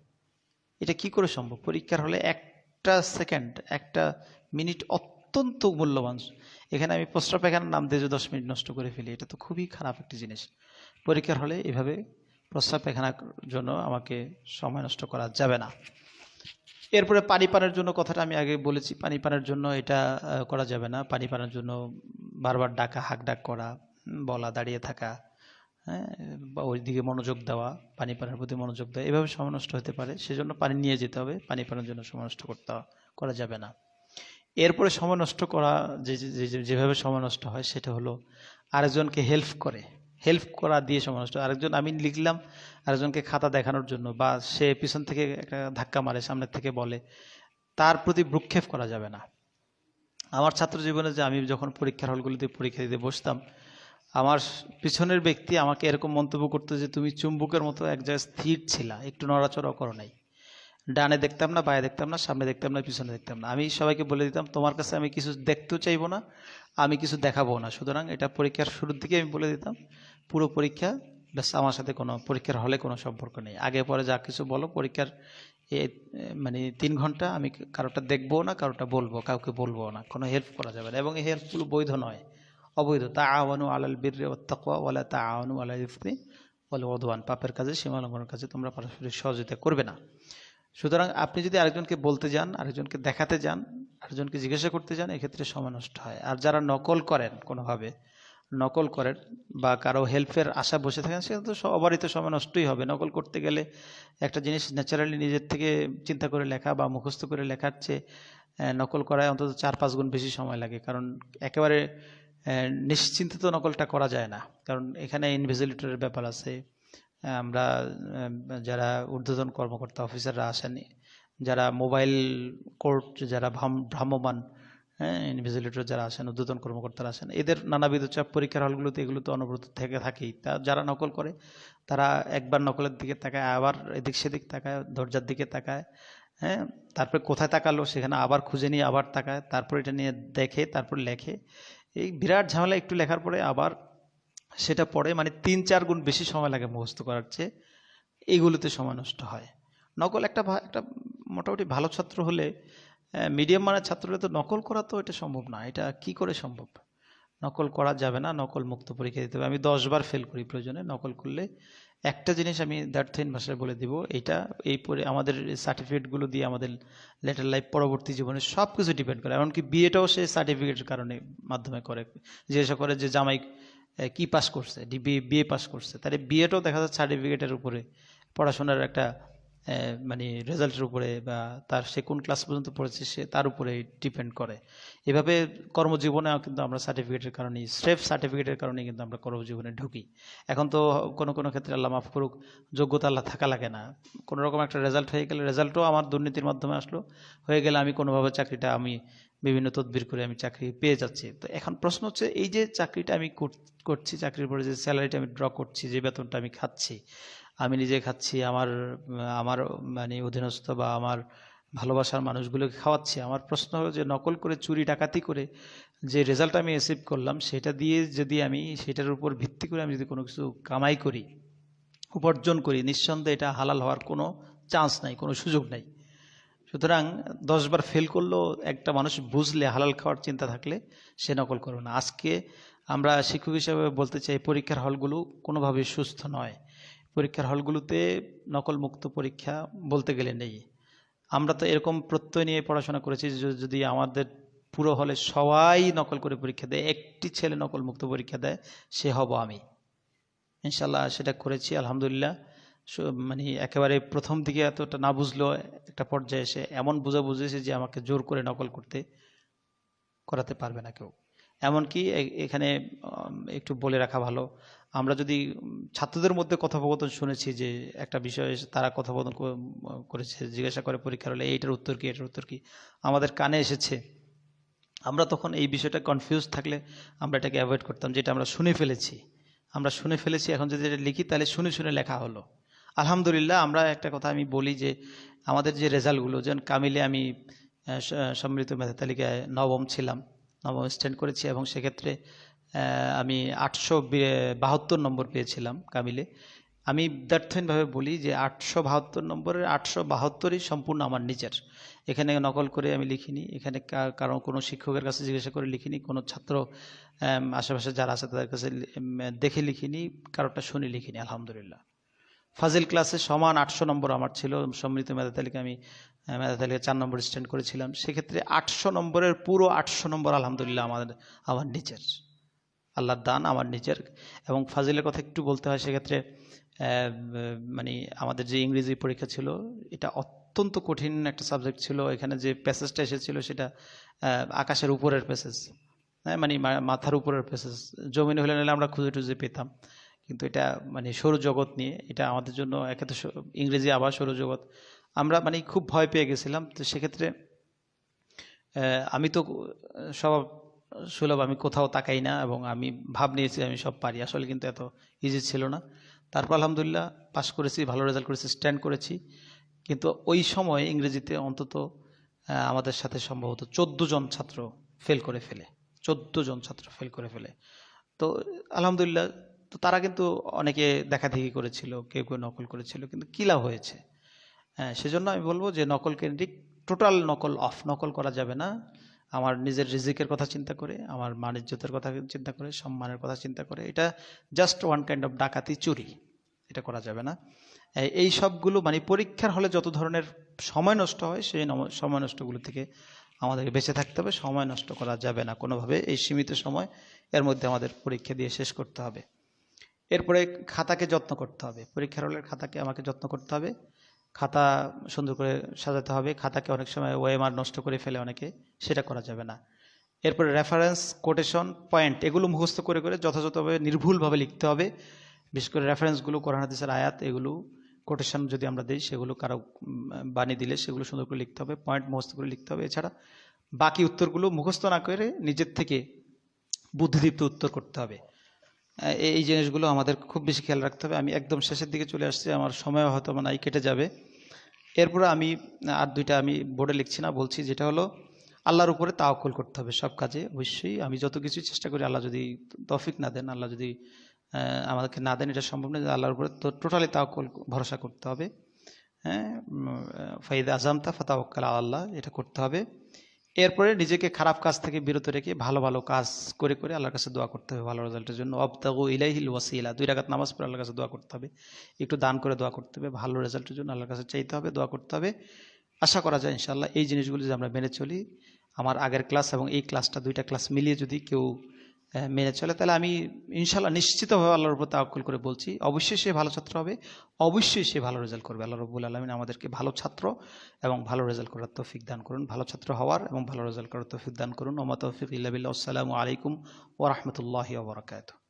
এটা কি করে সম্ভব? পরীক্ষার হলে একটা সেকেন্ড, একটা মিনিট অত্যন্ত মূল্যবান, এখানে আমি প্রস্রাব পায়খানার নাম দিয়ে 10 মিনিট নষ্ট করে ফেলি, এটা তো খুবই খারাপ একটি জিনিস। পরীক্ষার হলে এভাবে প্রস্রাব পায়খানার জন্য আমাকে সময় নষ্ট করা যাবে না। এরপরে পানি পানের জন্য কথাটা আমি আগে বলেছি, পানি পানের জন্য এটা করা যাবে না। পানি পানের জন্য বারবার ডাকা, হাঁক ডাক করা, বলা, দাঁড়িয়ে থাকা, হ্যাঁ, বা ওই দিকে মনোযোগ দেওয়া, পানি পানের প্রতি মনোযোগ দেওয়া, এভাবে সময় নষ্ট হতে পারে। সেজন্য পানি নিয়ে যেতে হবে, পানি পানের জন্য সময় নষ্ট করা যাবে না। এরপরে সময় নষ্ট করা, যেভাবে সময় নষ্ট হয় সেটা হলো আরেকজনকে হেল্প করা দিয়ে সময় নষ্ট। আরেকজন, আমি লিখলাম, আরেকজনকে খাতা দেখানোর জন্য, বা সে পিছন থেকে একটা ধাক্কা মারে, সামনের থেকে বলে, তার প্রতি ভ্রুক্ষেপ করা যাবে না। আমার ছাত্র জীবনে যে আমি যখন পরীক্ষার হলগুলিতে পরীক্ষা দিতে বসতাম, আমার পিছনের ব্যক্তি আমাকে এরকম মন্তব্য করতো যে তুমি চুম্বকের মতো এক জায়গায় স্থির ছিলা, একটু নড়াচড়া করো নাই, ডানে দেখতাম না, বায়ে দেখতাম না, সামনে দেখতাম না, পিছনে দেখতাম না। আমি সবাইকে বলে দিতাম, তোমার কাছে আমি কিছু দেখতেও চাইবো না, আমি কিছু দেখাবো না। সুতরাং এটা পরীক্ষার শুরুর দিকে আমি বলে দিতাম, পুরো পরীক্ষা ব্যাস আমার সাথে কোনো পরীক্ষার হলে কোনো সম্পর্ক নেই। আগে পরে যা কিছু বলো, পরীক্ষার মানে 3 ঘন্টা আমি কারোটা দেখবো না, কারোটা বলবো, কাউকে বলবো না, কোনো হেল্প করা যাবে না। এবং এই হেল্পগুলো বৈধ নয়, অবৈধ। তাআওয়ানু আলাল বিররি ওয়াত তাকওয়া ওয়ালা তাআওয়ানু আলাল ইসমি ওয়াল উদওয়ান, পাপের কাজে, সীমা লঙ্ঘনের কাজে তোমরা পারস্পরিক সহযোগিতা করবে না। সুতরাং আপনি যদি আরেকজনকে বলতে যান, আরেকজনকে দেখাতে যান, আরেকজনকে জিজ্ঞাসা করতে যান, এক্ষেত্রে সময় নষ্ট হয়। আর যারা নকল করেন, কোনোভাবে নকল করেন বা কারো হেল্পের আশা বসে থাকেন, সেটা তো সবারই তো সময় নষ্টই হবে। নকল করতে গেলে একটা জিনিস ন্যাচারালি নিজের থেকে চিন্তা করে লেখা বা মুখস্থ করে লেখার চেয়ে নকল করায় অন্তত 4-5 গুণ বেশি সময় লাগে। কারণ একেবারে নিশ্চিন্তে তো নকলটা করা যায় না, কারণ এখানে ইনভিজিলেটরের ব্যাপার আছে। আমরা যারা ঊর্ধ্বতন কর্মকর্তা অফিসাররা আসেন, যারা মোবাইল কোর্ট, যারা ভ্রাম্যমাণ, হ্যাঁ, ইনভিজিলেটর যারা আসেন, ঊর্ধ্বতন কর্মকর্তারা আসেন, এদের নানাবিধ চাপ পরীক্ষার হলগুলোতে এগুলো তো অনবরত থেকে থাকেই। তা যারা নকল করে তারা একবার নকলের দিকে তাকায়, আবার এদিক সেদিক তাকায়, দরজার দিকে তাকায়, হ্যাঁ, তারপরে কোথায় তাকালো সেখানে আবার খুঁজে নিয়ে আবার তাকায়, তারপর এটা নিয়ে দেখে, তারপর লেখে। এই বিরাট ঝামেলা। একটু লেখার পরে আবার সেটা পড়ে, মানে 3-4 গুণ বেশি সময় লাগে মুখস্থ করার চেয়ে। এইগুলোতে সময় নষ্ট হয়। নকল একটা মোটামুটি ভালো ছাত্র হলে, মিডিয়াম মানের ছাত্র হলে তো নকল করা তো এটা সম্ভব না। এটা কি করে সম্ভব? নকল করা যাবে না, নকল মুক্ত পরীক্ষা দিতে হবে। আমি 10 বার ফেল করি প্রয়োজনে নকল করলে। একটা জিনিস আমি দ্ব্যর্থহীন ভাষায় বলে দিব, এইটা এই পরে আমাদের সার্টিফিকেটগুলো দিয়ে আমাদের লেটার লাইফ পরবর্তী জীবনে সব কিছু ডিপেন্ড করে। এমনকি বিয়েটাও সে সার্টিফিকেটের কারণে মাধ্যমে করে। জিজ্ঞাসা করে যে জামাই কি পাস করছে, বিএ পাস করছে, তাহলে বিয়েটাও দেখা যাচ্ছে সার্টিফিকেটের উপরে, পড়াশোনার একটা মানে রেজাল্টের উপরে, বা তার সে কোন ক্লাস পর্যন্ত পড়েছে সে তার উপরে ডিপেন্ড করে। এভাবে কর্মজীবনেও কিন্তু আমরা সার্টিফিকেটের কারণেই, স্রেফ সার্টিফিকেটের কারণেই কিন্তু আমরা কর্মজীবনে ঢুকি। এখন তো কোনো কোনো ক্ষেত্রে আল্লাহ মাফ করুক, যোগ্যতা আল্লাহ থাকা লাগে না। কোনো রকম একটা রেজাল্ট হয়ে গেলে, রেজাল্টও আমার দুর্নীতির মাধ্যমে আসলো, হয়ে গেলে আমি কোনোভাবে চাকরিটা আমি বিভিন্ন তদবির করে আমি চাকরি পেয়ে যাচ্ছি। তো এখন প্রশ্ন হচ্ছে, এই যে চাকরিটা আমি করছি, চাকরির পরে যে স্যালারিটা আমি ড্র করছি, যে বেতনটা আমি খাচ্ছি, আমি নিজে খাচ্ছি, আমার আমার মানে অধীনস্থ বা আমার ভালোবাসার মানুষগুলোকে খাওয়াচ্ছি। আমার প্রশ্ন হলো যে নকল করে, চুরি ডাকাতি করে যে রেজাল্ট আমি অ্যাচিভ করলাম, সেটা দিয়ে যদি আমি, সেটার উপর ভিত্তি করে আমি যদি কোনো কিছু কামাই করি, উপার্জন করি, নিঃসন্দেহে এটা হালাল হওয়ার কোনো চান্স নাই, কোনো সুযোগ নাই। সুতরাং 10 বার ফেল করলেও একটা মানুষ বুঝলে, হালাল খাওয়ার চিন্তা থাকলে সে নকল করবে না। আজকে আমরা শিক্ষক হিসেবে বলতে চাই, পরীক্ষার হলগুলো কোনোভাবেই সুস্থ নয়। পরীক্ষার হলগুলোতে নকল মুক্ত পরীক্ষা বলতে গেলে নেই। আমরা তো এরকম প্রত্যয় নিয়ে পড়াশোনা করেছি, যদি আমাদের পুরো হলে সবাই নকল করে পরীক্ষা দেয়, একটি ছেলে নকল মুক্ত পরীক্ষা দেয়, সে হব আমি। ইনশাল্লাহ সেটা করেছি, আলহামদুলিল্লাহ। মানে একেবারে প্রথম দিকে এতটা না বুঝলেও একটা পর্যায়ে এসে এমন বুঝেছে যে আমাকে জোর করে নকল করাতে পারবে না কেউ। এমনকি এখানে একটু বলে রাখা ভালো, আমরা যদি ছাত্রদের মধ্যে কথোপকথন শুনেছি যে একটা বিষয়ে তারা কথোপকথন করেছে, জিজ্ঞাসা করে পরীক্ষার হলে এইটার উত্তর কি, এটার উত্তর কি, আমাদের কানে এসেছে। আমরা তখন এই বিষয়টা কনফিউজ থাকলে আমরা এটাকে অ্যাভয়েড করতাম, যেটা আমরা শুনে ফেলেছি, এখন যদি এটা লিখি তাহলে শুনে শুনে লেখা হলো। আলহামদুলিল্লাহ। আমরা একটা কথা আমি বলি যে আমাদের যে রেজাল্টগুলো, যেমন কামিলে আমি সম্মিলিত মেধা তালিকায় 9ম ছিলাম, 9ম স্ট্যান্ড করেছি, এবং সেক্ষেত্রে আমি 872 নম্বর পেয়েছিলাম কামিলে। আমি দ্ব্যর্থহীনভাবে বলি যে 872 নম্বরের 872ই সম্পূর্ণ আমার নিজের। এখানে নকল করে আমি লিখিনি, এখানে কারণ কোনো শিক্ষকের কাছে জিজ্ঞাসা করে লিখিনি, কোনো ছাত্র আশেপাশে যারা আছে তাদের কাছে দেখে লিখিনি, কারোটা শুনে লিখিনি। আলহামদুলিল্লাহ। ফাজিল ক্লাসে সমান 800 নম্বর আমার ছিল। সম্মিলিত মেধা তালিকা আমি মেধা তালিকা 4 নম্বর স্ট্যান্ড করেছিলাম। সেক্ষেত্রে 800 নম্বরের পুরো 800 নম্বর আলহামদুলিল্লাহ আমার নিজের, আল্লাহর দান, আমার নিজের। এবং ফাজিলের কথা একটু বলতে হয় সেক্ষেত্রে, মানে আমাদের যে ইংরেজি পরীক্ষা ছিল, এটা অত্যন্ত কঠিন একটা সাবজেক্ট ছিল। এখানে যে প্যাসেজটা এসেছিল সেটা আকাশের উপরের প্যাসেজ, হ্যাঁ, মানে মাথার উপরের প্যাসেজ। জমিনে হলে নিলে আমরা খুঁজে টুজে পেতাম, কিন্তু এটা মানে সৌরজগৎ নিয়ে, এটা আমাদের জন্য একে তো ইংরেজি আবার সৌরজগৎ, আমরা মানে খুব ভয় পেয়ে গেছিলাম। তো সেক্ষেত্রে আমি তো স্বভাব সুলভ, আমি কোথাও তাকাই না, এবং আমি ভাব নিয়েছি আমি সব পারি, আসলে কিন্তু এত ইজি ছিল না। তারপর আলহামদুলিল্লাহ পাস করেছি, ভালো রেজাল্ট করেছি, স্ট্যান্ড করেছি। কিন্তু ওই সময় ইংরেজিতে অন্তত আমাদের সাথে সম্ভবত 14 জন ছাত্র ফেল করে ফেলে, 14 জন ছাত্র ফেল করে ফেলে। তো আলহামদুলিল্লাহ, তো তারা কিন্তু অনেকে দেখাদেখি করেছিল, কেউ কেউ নকল করেছিল, কিন্তু কী লাভ হয়েছে? হ্যাঁ, সেজন্য আমি বলবো যে নকল কেন্দ্রিক, টোটাল নকল অফ, নকল করা যাবে না। আমার নিজের রিজিকের কথা চিন্তা করে, আমার মান ইজ্জতের কথা চিন্তা করে, সম্মানের কথা চিন্তা করে, এটা জাস্ট ওয়ান কাইন্ড অফ ডাকাতি, চুরি, এটা করা যাবে না। এই সবগুলো মানে পরীক্ষার হলে যত ধরনের সময় নষ্ট হয়, সেই সময় নষ্টগুলো থেকে আমাদেরকে বেঁচে থাকতে হবে। সময় নষ্ট করা যাবে না কোনোভাবে। এই সীমিত সময় এর মধ্যে আমাদের পরীক্ষা দিয়ে শেষ করতে হবে। এরপরে খাতাকে যত্ন করতে হবে, পরীক্ষার হলের খাতাকে আমাকে যত্ন করতে হবে। খাতা সুন্দর করে সাজাতে হবে। খাতাকে অনেক সময় ওএমআর নষ্ট করে ফেলে অনেকে, সেটা করা যাবে না। এরপরে রেফারেন্স, কোটেশন, পয়েন্ট এগুলো মুখস্থ করে করে যথাযথভাবে নির্ভুলভাবে লিখতে হবে। বিশেষ করে রেফারেন্সগুলো কোরআন হাদিসের আয়াত, এগুলো কোটেশন যদি আমরা দিই সেগুলো কারো বানিয়ে দিলে সেগুলো সুন্দর করে লিখতে হবে, পয়েন্ট মুখস্থ করে লিখতে হবে। এছাড়া বাকি উত্তরগুলো মুখস্থ না করে নিজের থেকে বুদ্ধিদীপ্ত উত্তর করতে হবে। এই জিনিসগুলো আমাদের খুব বেশি খেয়াল রাখতে হবে। আমি একদম শেষের দিকে চলে আসছি, আমার সময় হয়তো নাই, কেটে যাবে। এরপরে আমি আর দুইটা আমি বোর্ডে লিখছি না, বলছি, যেটা হলো আল্লাহর উপরে তাওয়াক্কুল করতে হবে সব কাজে। অবশ্যই আমি যত কিছু চেষ্টা করি, আল্লাহ যদি তৌফিক না দেন, আল্লাহ যদি আমাদেরকে না দেন, এটা সম্ভব নয়। আল্লাহর উপরে তো টোটালি তাওয়াক্কুল, ভরসা করতে হবে। হ্যাঁ, ফাইদা আযামতা ফাতাওয়াক্কাল আলা আল্লাহ, এটা করতে হবে। এরপরে নিজেকে খারাপ কাজ থেকে বিরত রেখে ভালো ভালো কাজ করে করে আল্লাহর কাছে দোয়া করতে হবে ভালো রেজাল্টের জন্য। ওয়াবতাগু ইলাইহিল ওয়াসিলা, 2 রাকাত নামাজ পড়ে আল্লাহর কাছে দোয়া করতে হবে, একটু দান করে দোয়া করতে হবে, ভালো রেজাল্টের জন্য আল্লাহর কাছে চাইতে হবে, দোয়া করতে হবে। আশা করা যায় ইনশাআল্লাহ এই জিনিসগুলো যদি আমরা মেনে চলি, আমার আগের ক্লাস এবং এই ক্লাসটা, 2টা ক্লাস মিলিয়ে যদি কেউ মেনে চলে, তাহলে আমি ইনশাআল্লাহ নিশ্চিতভাবে আল্লাহর উপর তাওয়াক্কুল করে বলছি, অবশ্যই সে ভালো ছাত্র হবে, অবশ্যই সে ভালো রেজাল্ট করবে। আল্লাহ রাব্বুল আলামিন আমাদেরকে ভালো ছাত্র এবং ভালো রেজাল্ট করার তৌফিক দান করুন, ভালো ছাত্র হওয়ার এবং ভালো রেজাল্ট করার তৌফিক দান করুন। ওয়া মা তাওফিক ইল্লা বিল্লাহ। আসসালামু আলাইকুম ওয়া রাহমাতুল্লাহি ওয়া বারাকাতুহু।